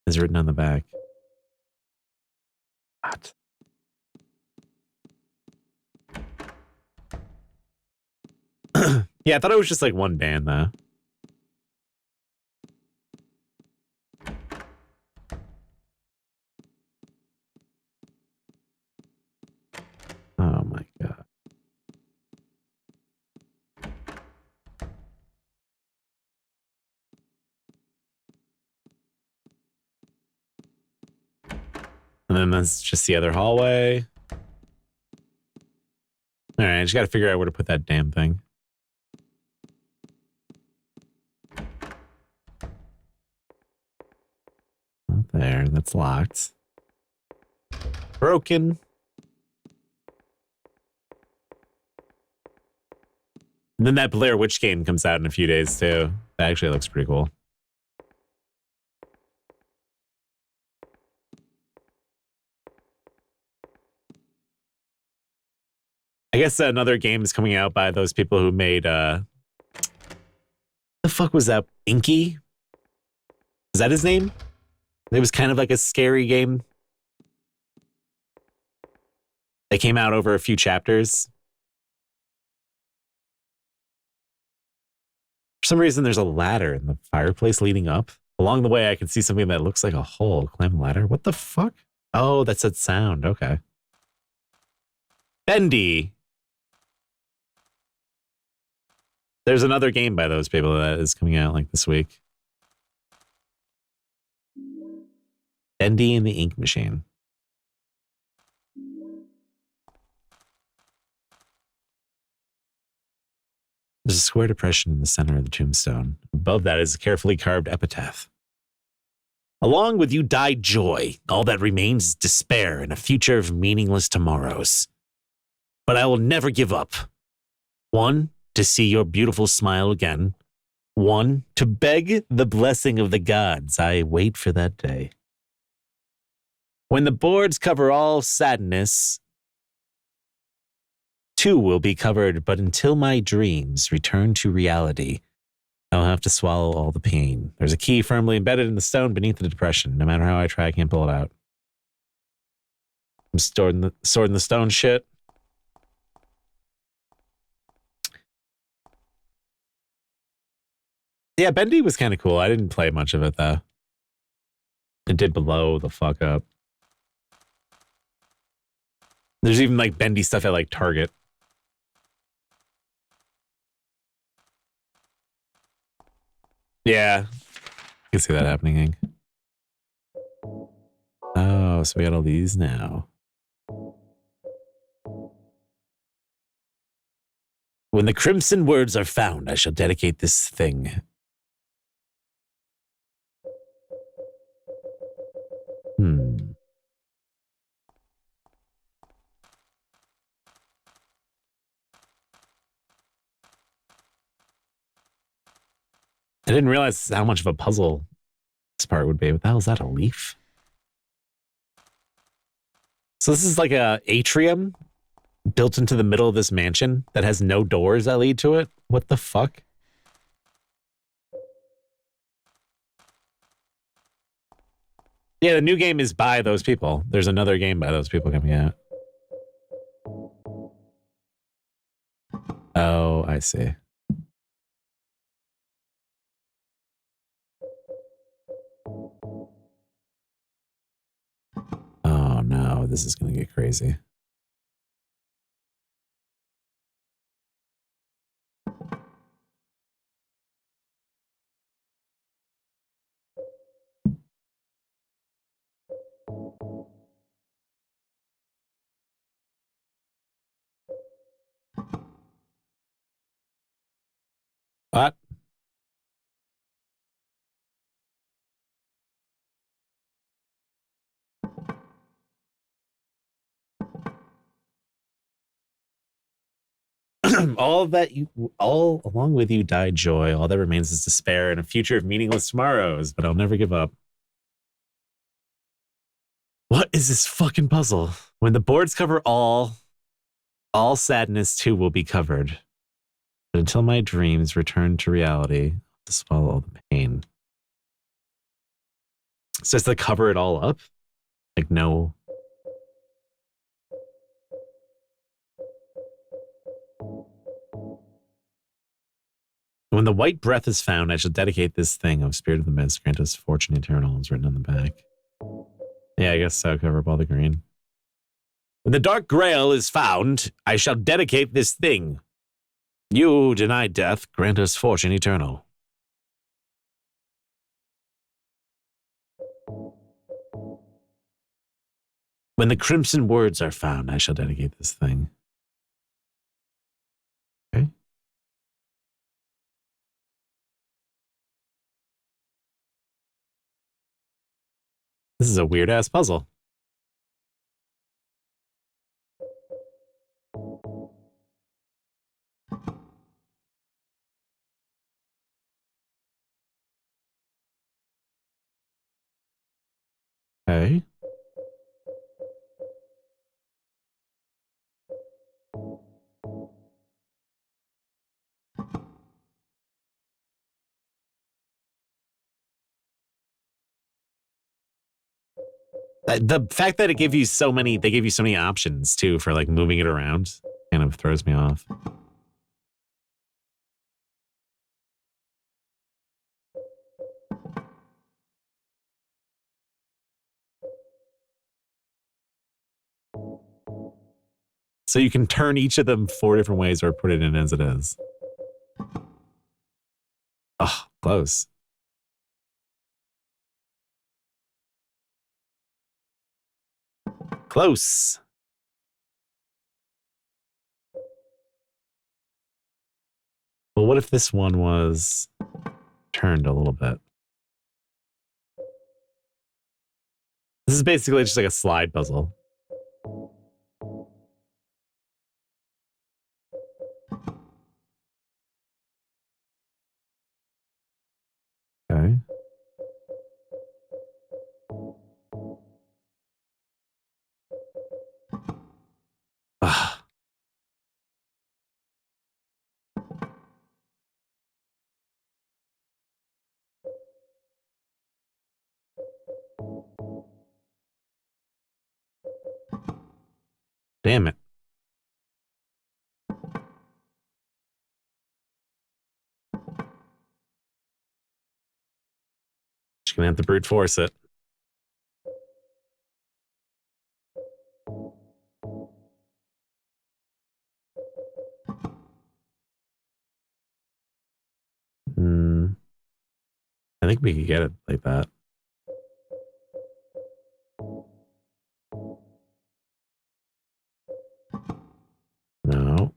is written on the back. What? Yeah, I thought it was just like one band, though. Oh my god. And then that's just the other hallway. All right, I just got to figure out where to put that damn thing. Not there. That's locked. Broken. And then that Blair Witch game comes out in a few days, too. That actually looks pretty cool. I guess another game is coming out by those people who made, the fuck was that? Inky? Is that his name? It was kind of like a scary game. They came out over a few chapters. For some reason, there's a ladder in the fireplace leading up. Along the way, I can see something that looks like a hole. Climb the ladder? What the fuck? Oh, that's that sound. Okay. Bendy. There's another game by those people that is coming out like this week. Bendy and the Ink Machine. There's a square depression in the center of the tombstone. Above that is a carefully carved epitaph. Along with you died joy. All that remains is despair and a future of meaningless tomorrows. But I will never give up. 1, to see your beautiful smile again. 1, to beg the blessing of the gods. I wait for that day. When the boards cover all sadness, 2 will be covered, but until my dreams return to reality, I'll have to swallow all the pain. There's a key firmly embedded in the stone beneath the depression. No matter how I try, I can't pull it out. I'm stored in the stone shit. Yeah, Bendy was kind of cool. I didn't play much of it, though. It did blow the fuck up. There's even, like, Bendy stuff at, like, Target. Yeah. I can see that happening. Oh, so we got all these now. When the crimson words are found, I shall dedicate this thing. I didn't realize how much of a puzzle this part would be. What the hell is that, a leaf? So this is like a atrium built into the middle of this mansion that has no doors that lead to it? What the fuck? Yeah, the new game is by those people. There's another game by those people coming out. Oh, I see. Oh no, this is going to get crazy. What? All along with you died joy. All that remains is despair and a future of meaningless tomorrows, but I'll never give up. What is this fucking puzzle? When the boards cover all sadness too will be covered. But until my dreams return to reality, I'll have to swallow all the pain. So it's to cover it all up? Like no. When the white breath is found, I shall dedicate this thing of Spirit of the Mist, grant us fortune eternal, is written on the back. Yeah, I guess so. Cover up all the green. When the dark grail is found, I shall dedicate this thing. You deny death, grant us fortune eternal. When the crimson words are found, I shall dedicate this thing. Okay. This is a weird ass puzzle. Okay. The fact that they give you so many options too for like moving it around kind of throws me off. So you can turn each of them 4 different ways or put it in as it is. Oh, close. Close. Well, what if this one was turned a little bit? This is basically just like a slide puzzle. Okay. Ah. Damn it. Just gonna have to brute force it. I think we could get it like that. No.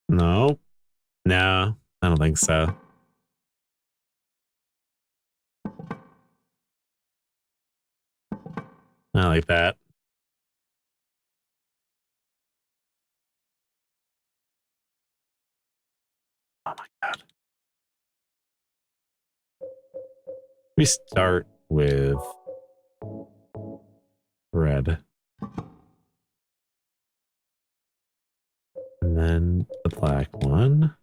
No. No, I don't think so. I like that. Oh my god. We start with red. And then the black one.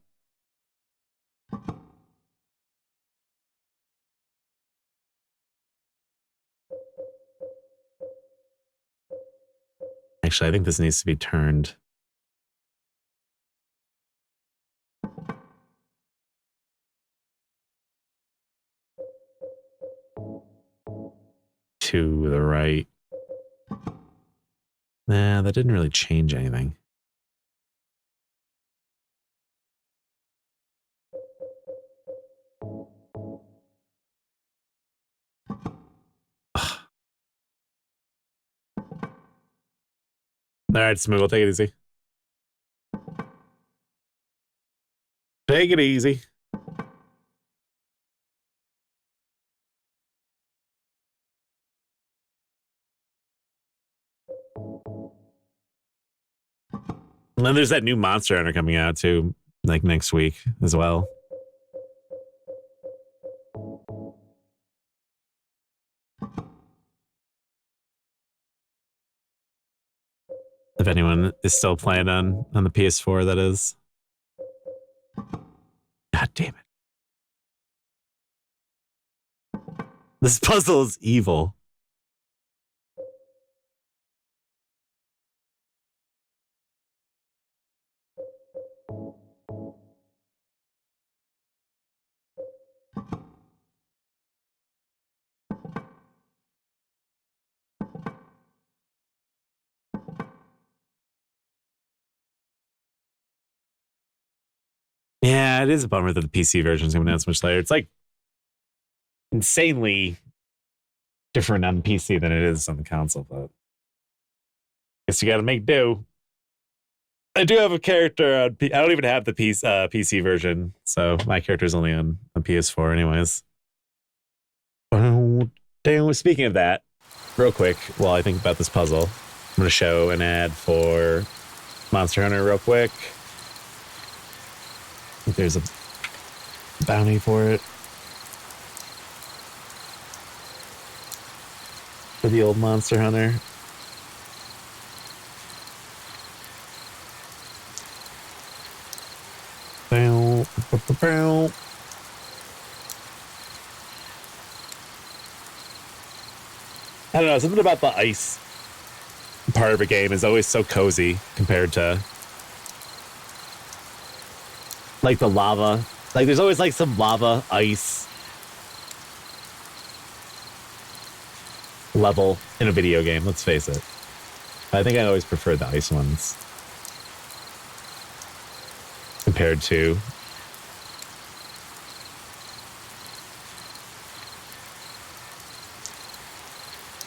Actually, I think this needs to be turned to the right. Nah, that didn't really change anything. Ugh. All right, Smoogle, take it easy. Take it easy. And then there's that new Monster Hunter coming out too, like next week as well. If anyone is still playing on the PS4, that is. God damn it. This puzzle is evil. Yeah, it is a bummer that the PC version is coming out so much later. It's like insanely different on the PC than it is on the console, but I guess you got to make do. I do have a character on I don't even have the PC version, so my character's only on PS4 anyways. Speaking of that, real quick, while I think about this puzzle, I'm going to show an ad for Monster Hunter real quick. I think there's a bounty for it. For the old Monster Hunter. Bow, bow, bow, bow. I don't know, something about the ice part of a game is always so cozy compared to like the lava. Like there's always like some lava, ice level in a video game, let's face it. I think I always prefer the ice ones compared to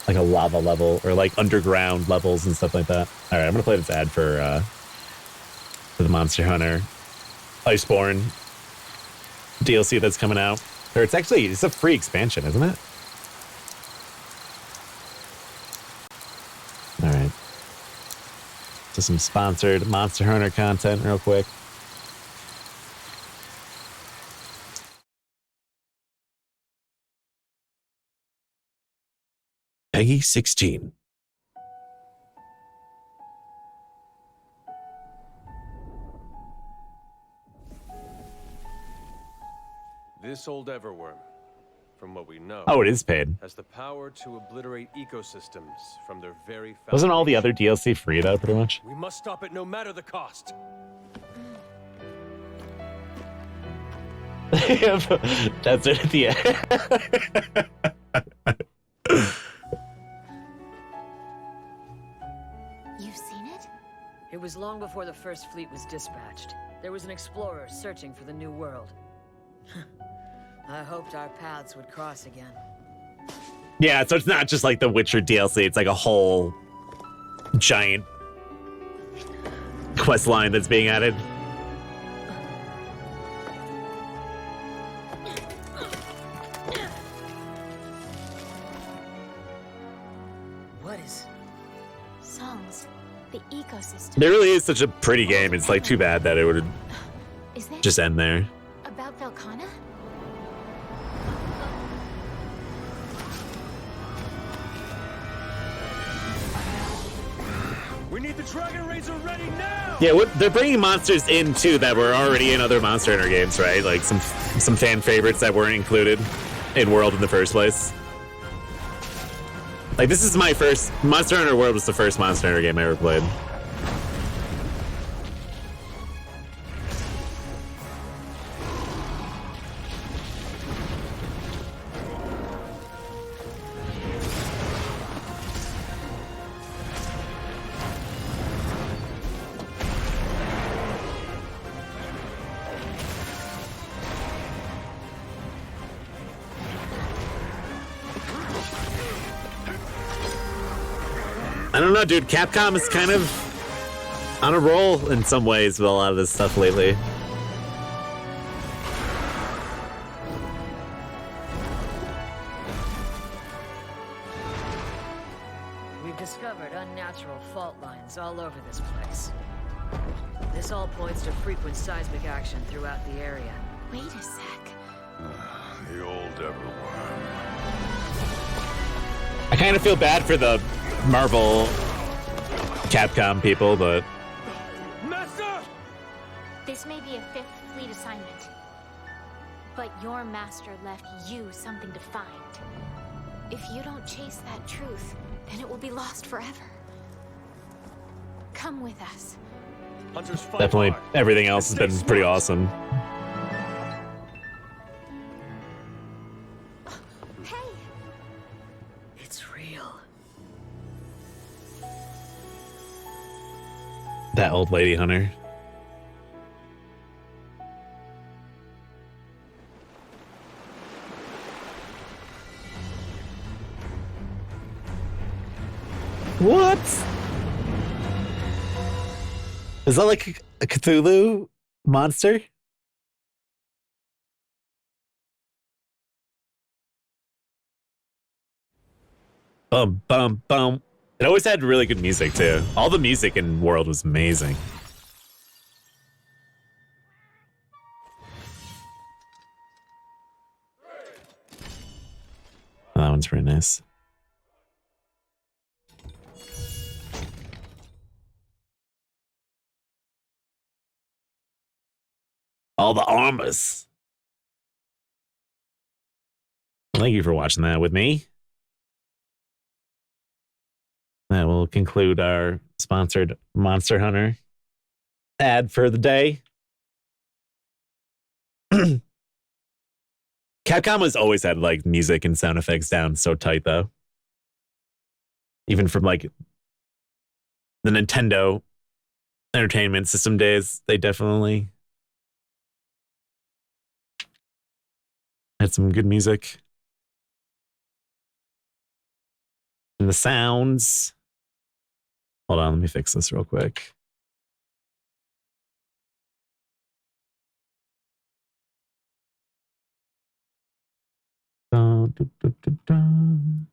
like a lava level or like underground levels and stuff like that. All right, I'm gonna play this ad for the Monster Hunter Iceborne DLC that's coming out. Or it's a free expansion, isn't it? All right. So some sponsored Monster Hunter content real quick. Peggy 16. This old Everworm, from what we know, Oh, it is paid. has the power to obliterate ecosystems from their very foundation. Wasn't all the other DLC free though, pretty much? We must stop it no matter the cost. That's it at the end. You've seen it? It was long before the first fleet was dispatched. There was an explorer searching for the new world. I hoped our paths would cross again. Yeah, so it's not just like the Witcher DLC, it's like a whole giant quest line that's being added. What is... Songs. The ecosystem. It really is such a pretty game. It's like too bad that it would Is that just end there. about Velcana? We need the Dragon Razor ready now! Yeah, they're bringing monsters in too that were already in other Monster Hunter games, right? Like some fan favorites that weren't included in World in the first place. Like this is my first Monster Hunter World was the first Monster Hunter game I ever played. I don't know, dude. Capcom is kind of on a roll in some ways with a lot of this stuff lately. We've discovered unnatural fault lines all over this place. This all points to frequent seismic action throughout the area. Wait a sec. The old Everworm. I kind of feel bad for the Marvel Capcom people, but Master! This may be a 5th fleet assignment, but your master left you something to find. If you don't chase that truth, then it will be lost forever. Come with us. Hunters fight definitely hard. everything else has been pretty awesome. Hey! It's real. That old lady hunter. What? Is that like a Cthulhu monster? Bum, bum, bum. It always had really good music, too. All the music in World was amazing. Oh, that one's pretty nice. All the armors. Thank you for watching that with me. That will conclude our sponsored Monster Hunter ad for the day. Capcom has always had like music and sound effects down so tight, though. Even from like the Nintendo Entertainment System days, they definitely had some good music. And the sounds. Hold on, let me fix this real quick. Dun, dun, dun, dun, dun.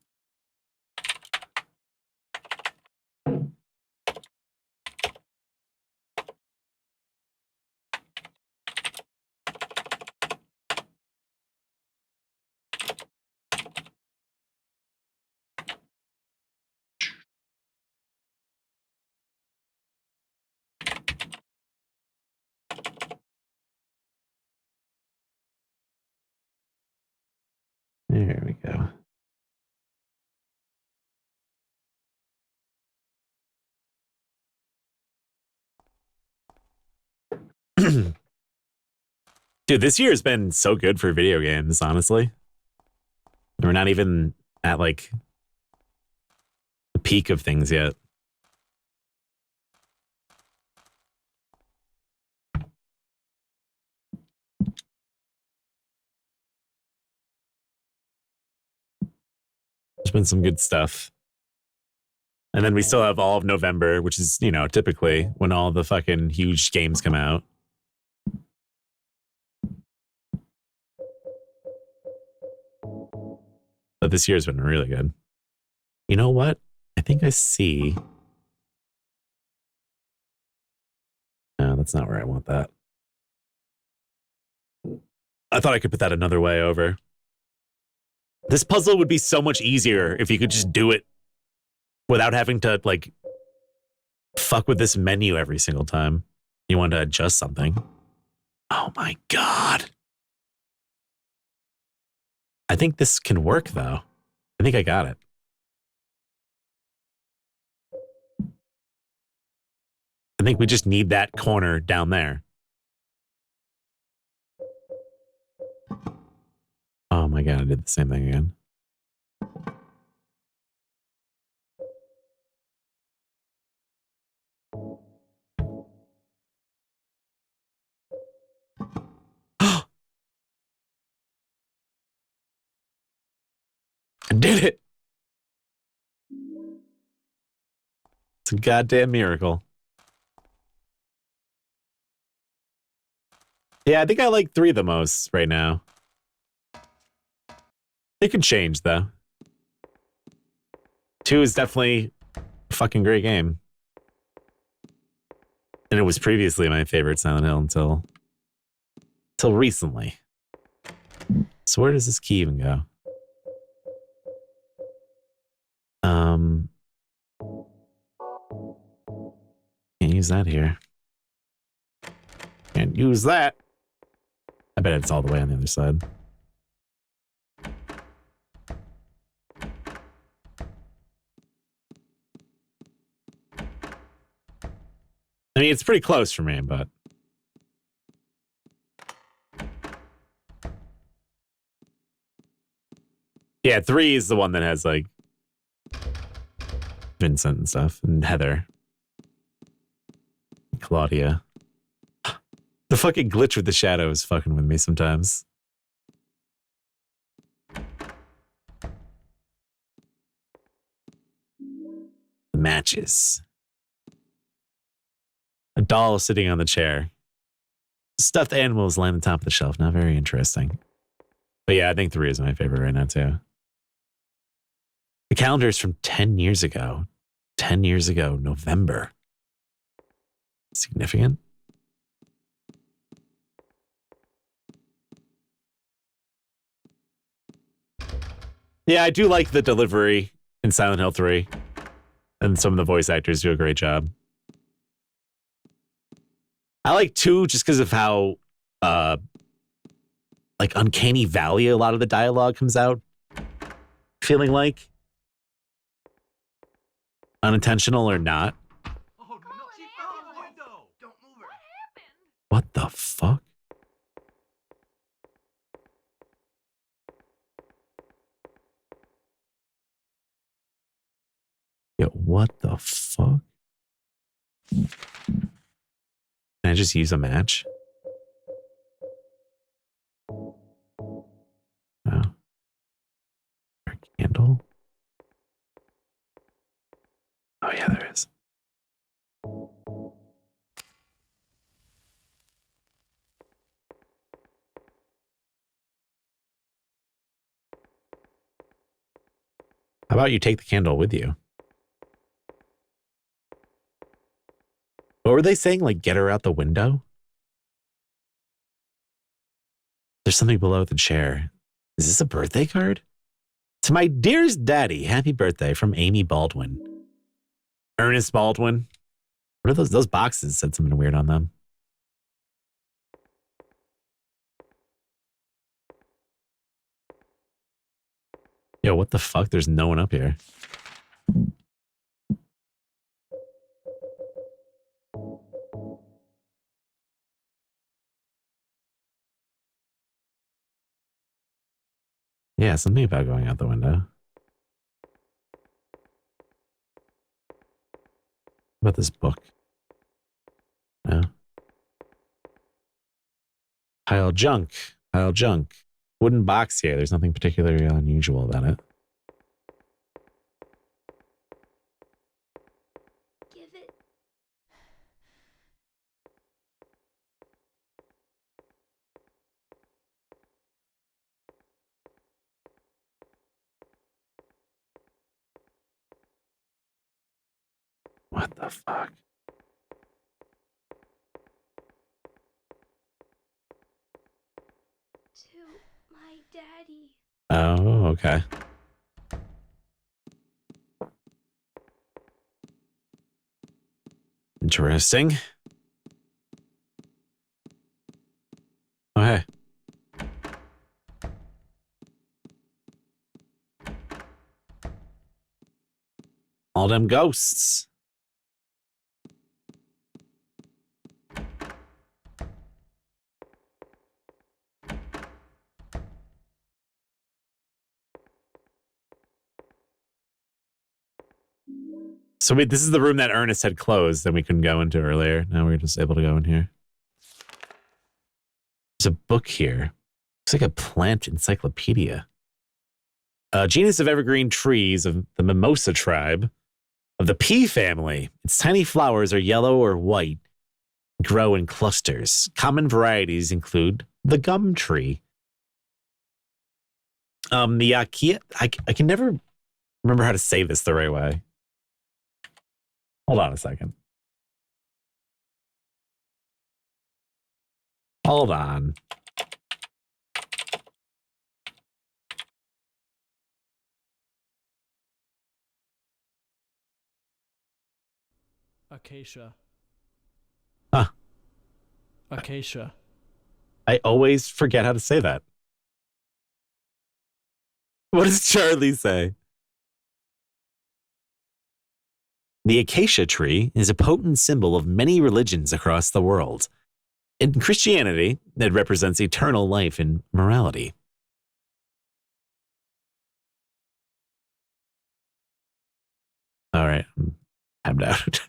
There we go. Dude, this year has been so good for video games, honestly. We're not even at like the peak of things yet. There's been some good stuff. And then we still have all of November, which is, you know, typically when all the fucking huge games come out. But this year's been really good. You know what? I I think I see. No, that's not where I want that. I thought I could put that another way over. This puzzle would be so much easier if you could just do it without having to, like, fuck with this menu every single time you want to adjust something. Oh my God. I think this can work, though. I think I got it. I think we just need that corner down there. Oh my God, I did the same thing again. I did it. It's a goddamn miracle. Yeah, I think I like 3 the most right now. It could change, though. 2 is definitely a fucking great game. And it was previously my favorite Silent Hill until recently. So where does this key even go? Can't use that here. Can't use that. I bet it's all the way on the other side. I mean, it's pretty close for me, but... Yeah, 3 is the one that has, like, Vincent and stuff, and Heather. Claudia. The fucking glitch with the shadow is fucking with me sometimes. Matches. A doll sitting on the chair. Stuffed animals line the top of the shelf. Not very interesting. But yeah, I think 3 is my favorite right now, too. The calendar is from 10 years ago. 10 years ago, November. Significant? Yeah, I do like the delivery in Silent Hill 3. And some of the voice actors do a great job. I like 2 just because of how like uncanny valley a lot of the dialogue comes out. Feeling like unintentional or not. Oh no, she fell out the window! Don't move her. What happened? What the fuck? Yo, what the fuck? Can I just use a match? No. A candle? Oh yeah, there is. How about you take the candle with you? What were they saying? Like, get her out the window? There's something below the chair. Is this a birthday card? To my dearest daddy, happy birthday from Amy Baldwin. Ernest Baldwin. What are those? Those boxes said something weird on them. Yo, what the fuck? There's no one up here. Yeah, something about going out the window. What about this book? No. Pile junk. Pile junk. Wooden box here. There's nothing particularly unusual about it. What the fuck? To my daddy. Oh, okay. Interesting. Oh, hey. All them ghosts. So wait, this is the room that Ernest had closed and we couldn't go into earlier. Now we're just able to go in here. There's a book here. Looks like a plant encyclopedia. A genus of evergreen trees of the mimosa tribe of the pea family. Its tiny flowers are yellow or white, grow in clusters. Common varieties include the gum tree. The Akia, I can never remember how to say this the right way. Hold on a second. Hold on. Acacia. Huh. Acacia. I always forget how to say that. What does Charlie say? The acacia tree is a potent symbol of many religions across the world. In Christianity, it represents eternal life and morality. All right, I'm out.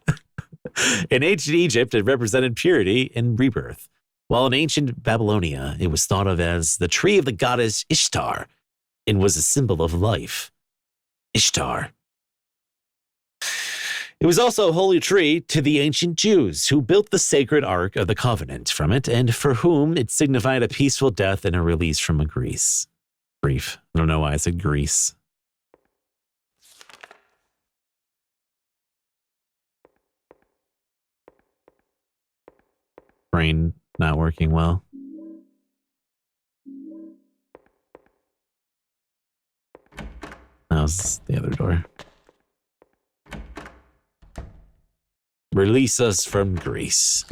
In ancient Egypt, it represented purity and rebirth, while in ancient Babylonia, it was thought of as the tree of the goddess Ishtar and was a symbol of life. Ishtar. It was also a holy tree to the ancient Jews who built the sacred Ark of the Covenant from it and for whom it signified a peaceful death and a release from a grief. I don't know why I said Greece. Brain not working well. That was the other door. Release us from Greece.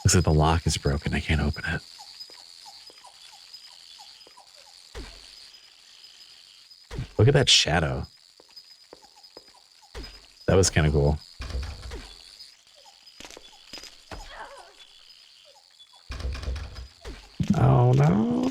Looks like the lock is broken. I can't open it. Look at that shadow. That was kind of cool. Oh no.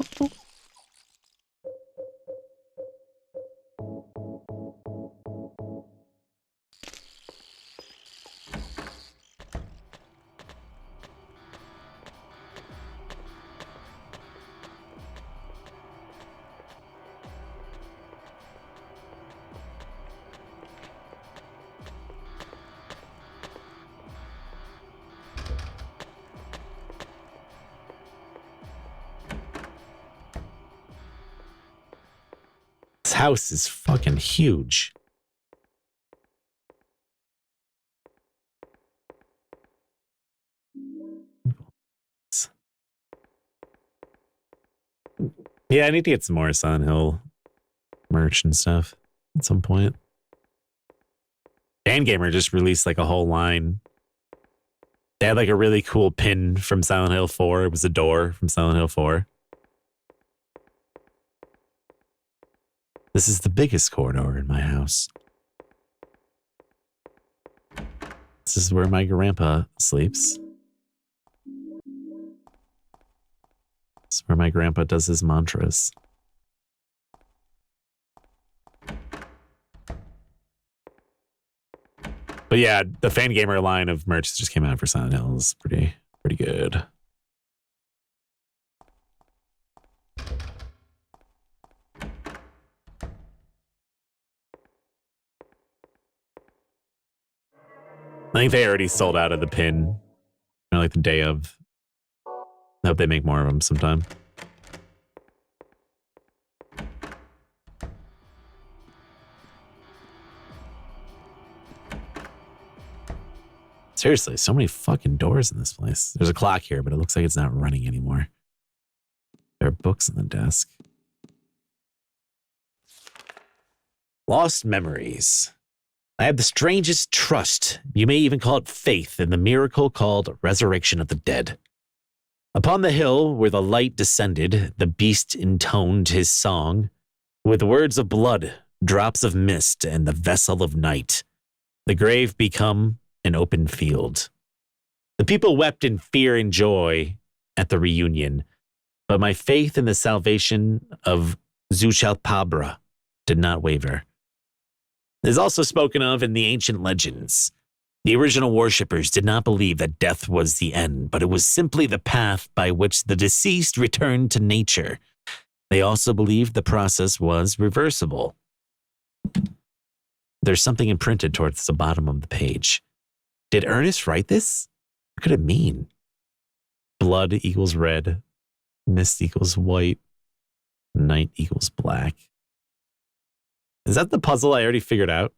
This house is fucking huge. Yeah, I need to get some more Silent Hill merch and stuff at some point. Gamer just released like a whole line. They had like a really cool pin from Silent Hill 4. It was a door from Silent Hill 4. This is the biggest corridor in my house. This is where my grandpa sleeps. This is where my grandpa does his mantras. But yeah, the Fangamer line of merch that just came out for Silent Hill is pretty good. I think they already sold out of the pin, like the day of. I hope they make more of them sometime. Seriously, so many fucking doors in this place. There's a clock here, but it looks like it's not running anymore. There are books on the desk. Lost memories. I have the strangest trust, you may even call it faith, in the miracle called resurrection of the dead. Upon the hill where the light descended, the beast intoned his song with words of blood, drops of mist, and the vessel of night. The grave become an open field. The people wept in fear and joy at the reunion, but my faith in the salvation of Zuchalpabra did not waver. It is also spoken of in the ancient legends. The original worshippers did not believe that death was the end, but it was simply the path by which the deceased returned to nature. They also believed the process was reversible. There's something imprinted towards the bottom of the page. Did Ernest write this? What could it mean? Blood equals red, mist equals white, night equals black. Is that the puzzle I already figured out?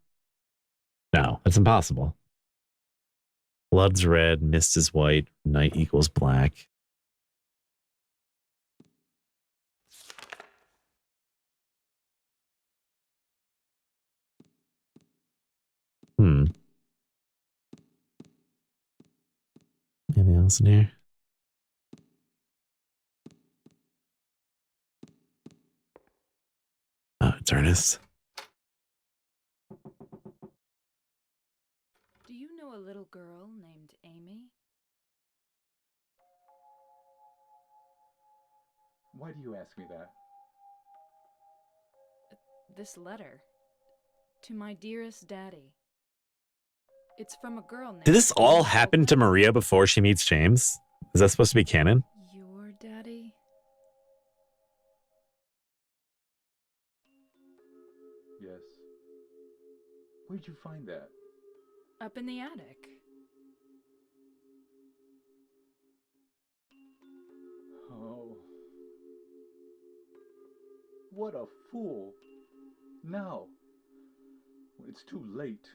No, that's impossible. Blood's red, mist is white, night equals black. Anything else in here? Oh, it's Ernest. Do you know a little girl named Amy? Why do you ask me that? This letter. To my dearest daddy. It's from a girl named... Did this all Amy happen to Silver. Maria before she meets James? Is that supposed to be canon? Your daddy? Yes. Where'd you find that? Up in the attic. Oh. What a fool. Now, when it's too late,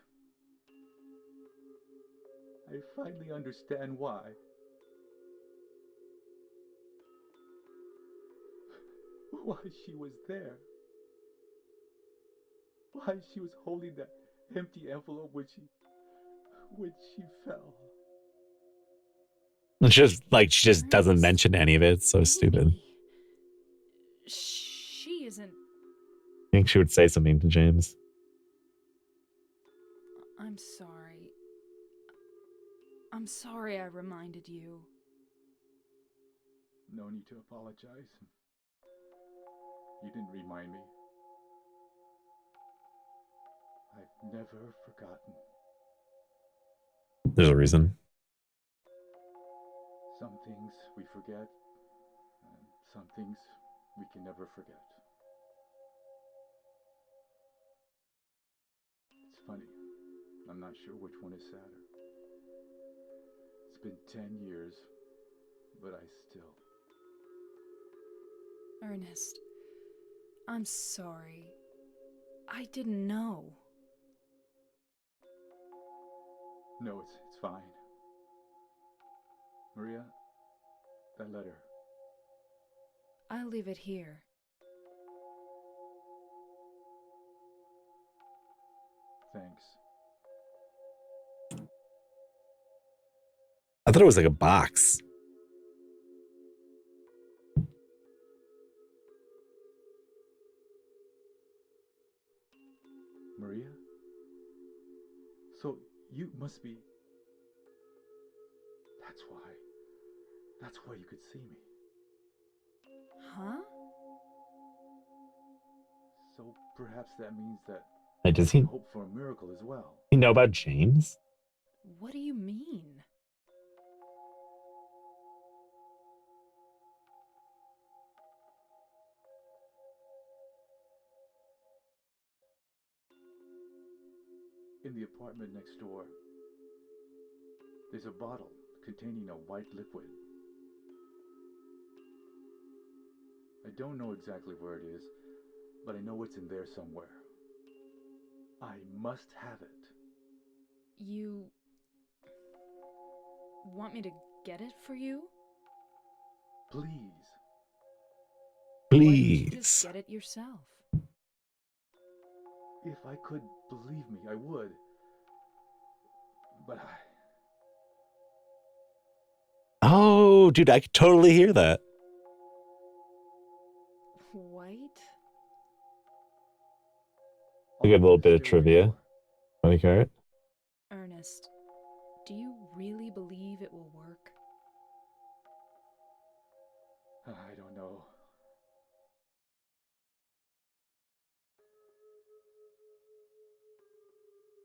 I finally understand why. Why she was there. Why she was holding that empty envelope when she fell. It's just like she just doesn't Ernest, mention any of it. It's so stupid. Amy. She isn't... I think she would say something to James. I'm sorry. I'm sorry I reminded you. No need to apologize. You didn't remind me. I've never forgotten. There's a reason. Some things we forget, and some things we can never forget. It's funny. I'm not sure which one is sadder. It's been 10 years, but I still... Ernest, I'm sorry. I didn't know. No, it's fine. Maria, that letter. I'll leave it here. Thanks. I thought it was like a box. Maria? So you must be... That's why you could see me. Huh? So perhaps that means that Like, does you he hope for a miracle as well. know about James? What do you mean? In the apartment next door, there's a bottle containing a white liquid. I don't know exactly where it is, but I know it's in there somewhere. I must have it. You... Want me to get it for you? Please. Why don't you just Please. get it yourself? If I could, believe me, I would. But Oh, dude, I could totally hear that. White? I got a little bit of trivia. Like, all right. Ernest, do you really believe it will work? I don't know.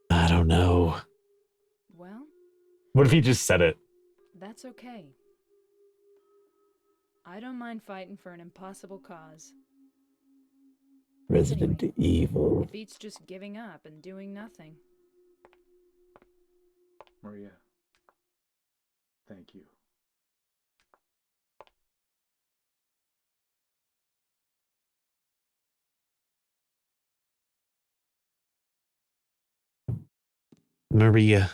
I don't know. Well, What if he just said it? that's okay. I don't mind fighting for an impossible cause. Resident Evil. It beats just giving up and doing nothing. Maria, thank you. Maria.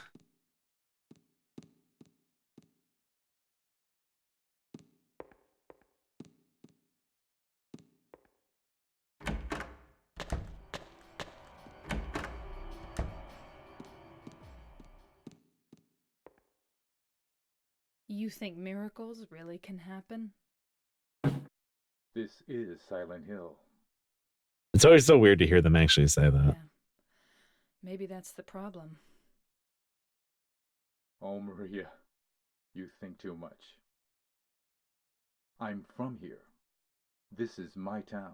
You think miracles really can happen? This is Silent Hill. It's always so weird to hear them actually say that. Yeah. Maybe that's the problem. Oh, Maria, you think too much. I'm from here. This is my town.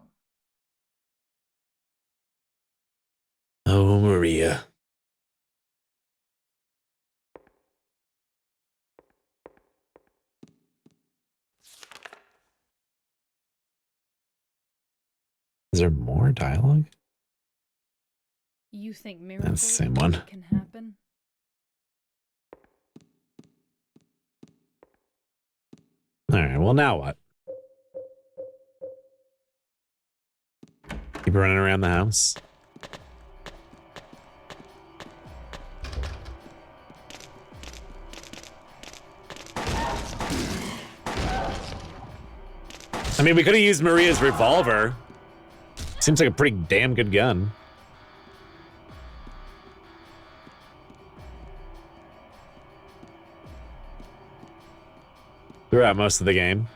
Oh, Maria. Is there more dialogue? You think That's miracles the same one. really can happen? All right, well, now what? Keep running around the house. I mean, we could have used Maria's revolver. Seems like a pretty damn good gun. Throughout most of the game.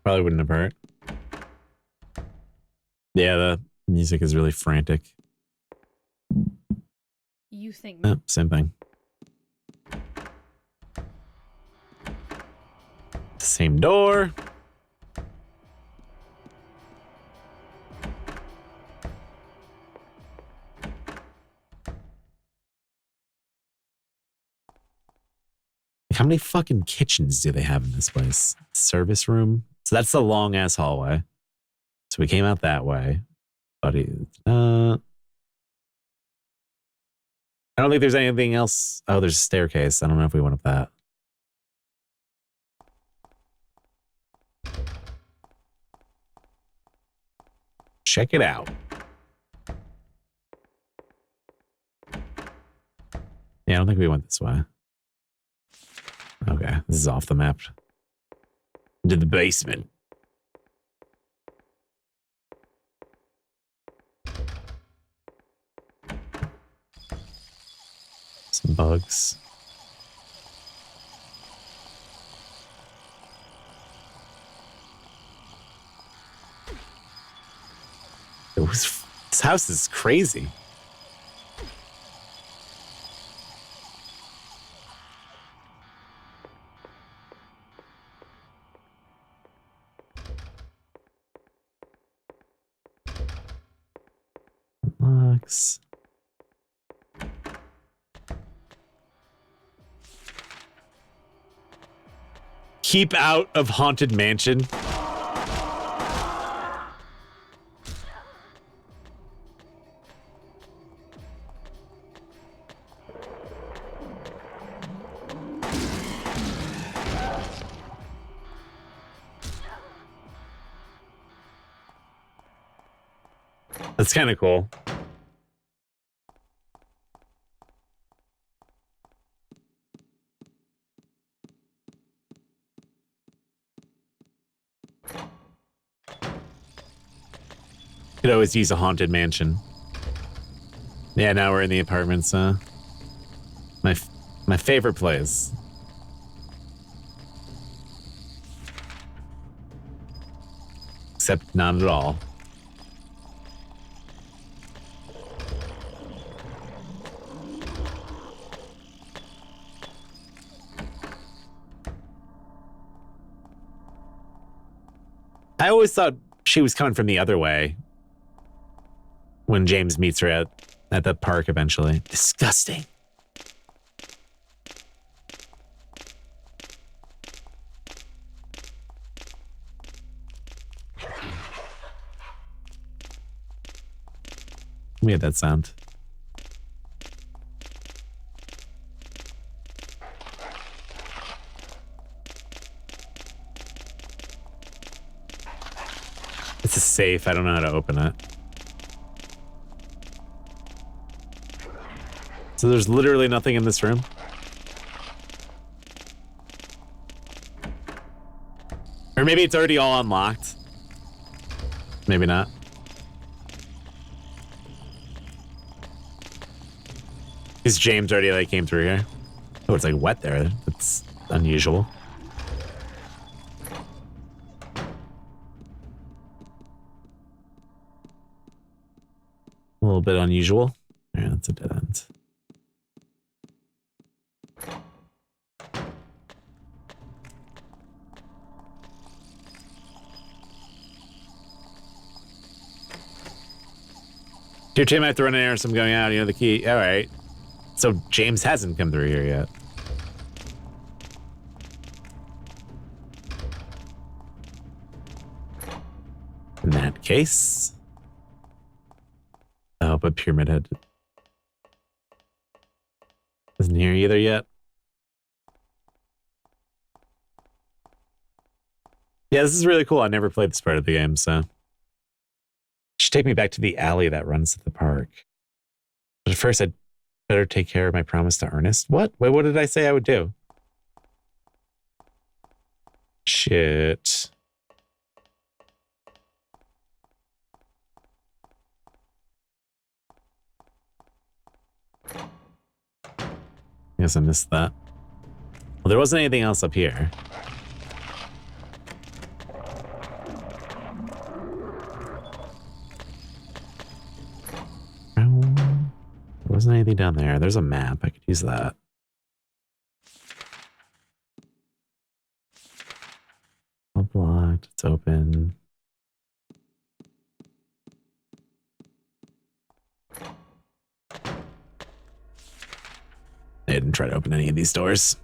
Probably wouldn't have hurt. Yeah, the music is really frantic. You think Same thing. Same door. How many fucking kitchens do they have in this place? Service room? So that's the long ass hallway. So we came out that way. Buddy, I don't think there's anything else. Oh, there's a staircase. I don't know if we went up that. Check it out. Yeah, I don't think we went this way. Okay, this is off the map. Into the basement. Some bugs. This house is crazy. Looks. Keep out of Haunted Mansion. That's kind of cool. Could always use a haunted mansion. Yeah, now we're in the apartments. My favorite place. Except not at all. I always thought she was coming from the other way when James meets her at the park eventually. Disgusting. We had that sound. It's a safe. I don't know how to open it. So there's literally nothing in this room? Or maybe it's already all unlocked. Maybe not. Because James already like came through here. Oh, it's like wet there. That's unusual. A little bit unusual. Yeah, that's a dead end. Your team might have to run an error, so I'm going out. You know the key. All right. So James hasn't come through here yet. In that case, I hope a Pyramid Head isn't here either yet. Yeah, this is really cool. I never played this part of the game, so. Should take me back to the alley that runs to the park. But at first, I'd better take care of my promise to Ernest. What? Wait, what did I say I would do? Shit. I guess I missed that. Well, there wasn't anything else up here. There wasn't anything down there. There's a map. I could use that. All blocked. It's open. I didn't try to open any of these doors.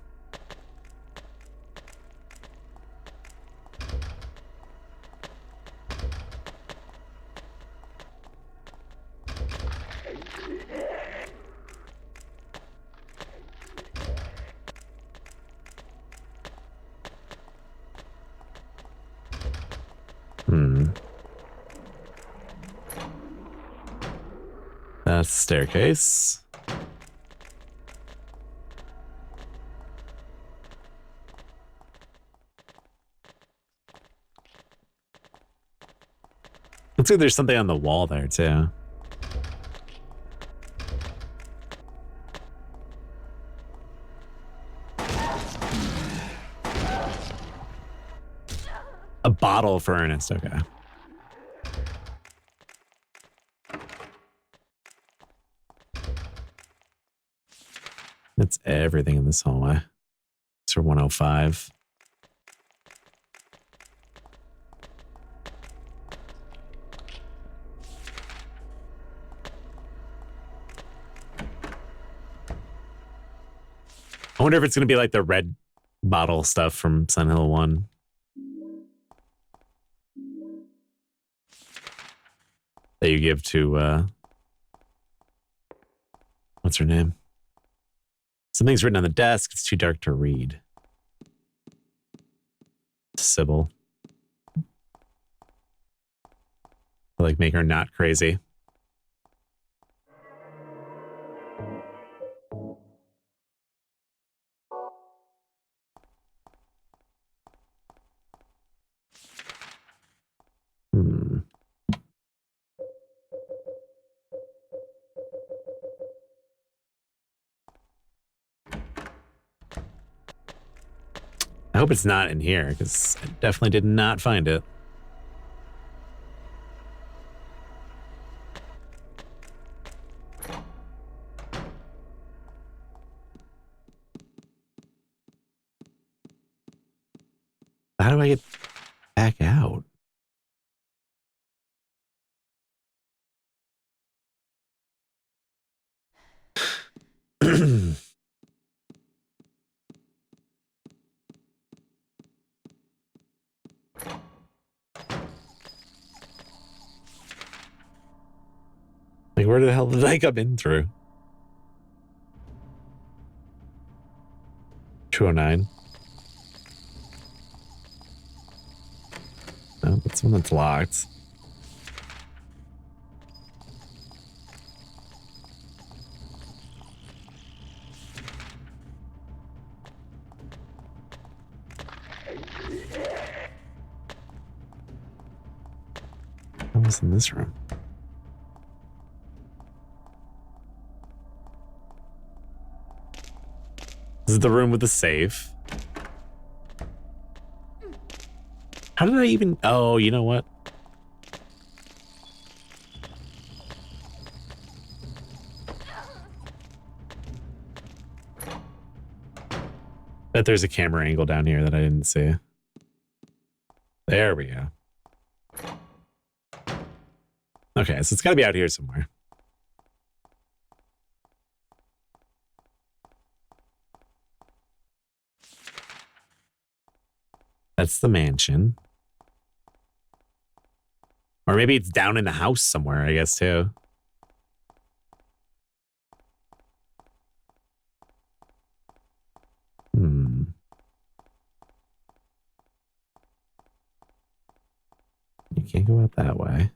That's the staircase. Looks like there's something on the wall there, too. A bottle for Ernest, okay. That's everything in this hallway. It's for 105. I wonder if it's going to be like the red bottle stuff from Sun Hill 1. That you give to, what's her name? Something's written on the desk. It's too dark to read. Sybil. Like, make her not crazy. I hope it's not in here, because I definitely did not find it. How do I get back out? Like, where the hell did I come in through? 209. No, that's one that's locked. What was in this room? This is the room with the safe. How did I even... Oh, you know what? Bet there's a camera angle down here that I didn't see. There we go. Okay, so it's got to be out here somewhere. That's the mansion. Or maybe it's down in the house somewhere, I guess, too. You can't go out that way.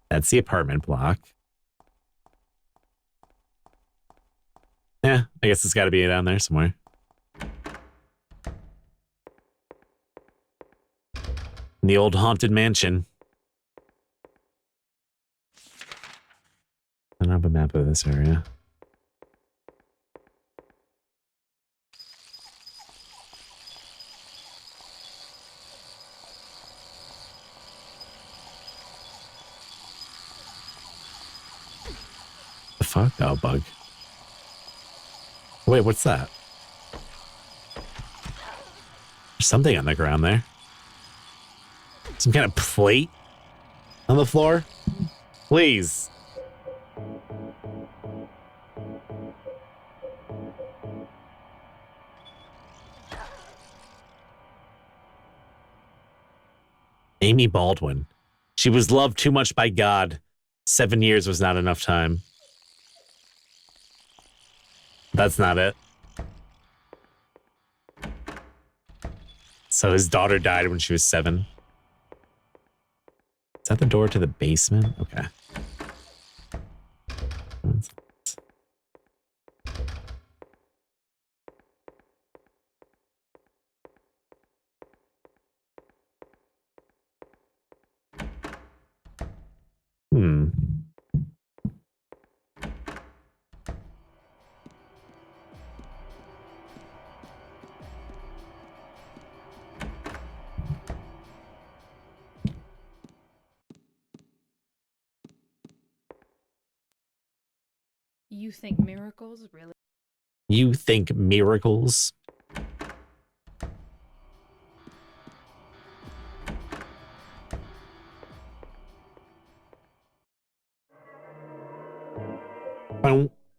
That's the apartment block. Yeah, I guess it's got to be down there somewhere. In the old haunted mansion. I don't have a map of this area. The fuck? Oh, bug. Wait, what's that? There's something on the ground there. Some kind of plate on the floor? Please. Amy Baldwin. She was loved too much by God. 7 years was not enough time. That's not it. So his daughter died when she was 7. Is that the door to the basement? Okay. You think miracles really? You think miracles? Boom.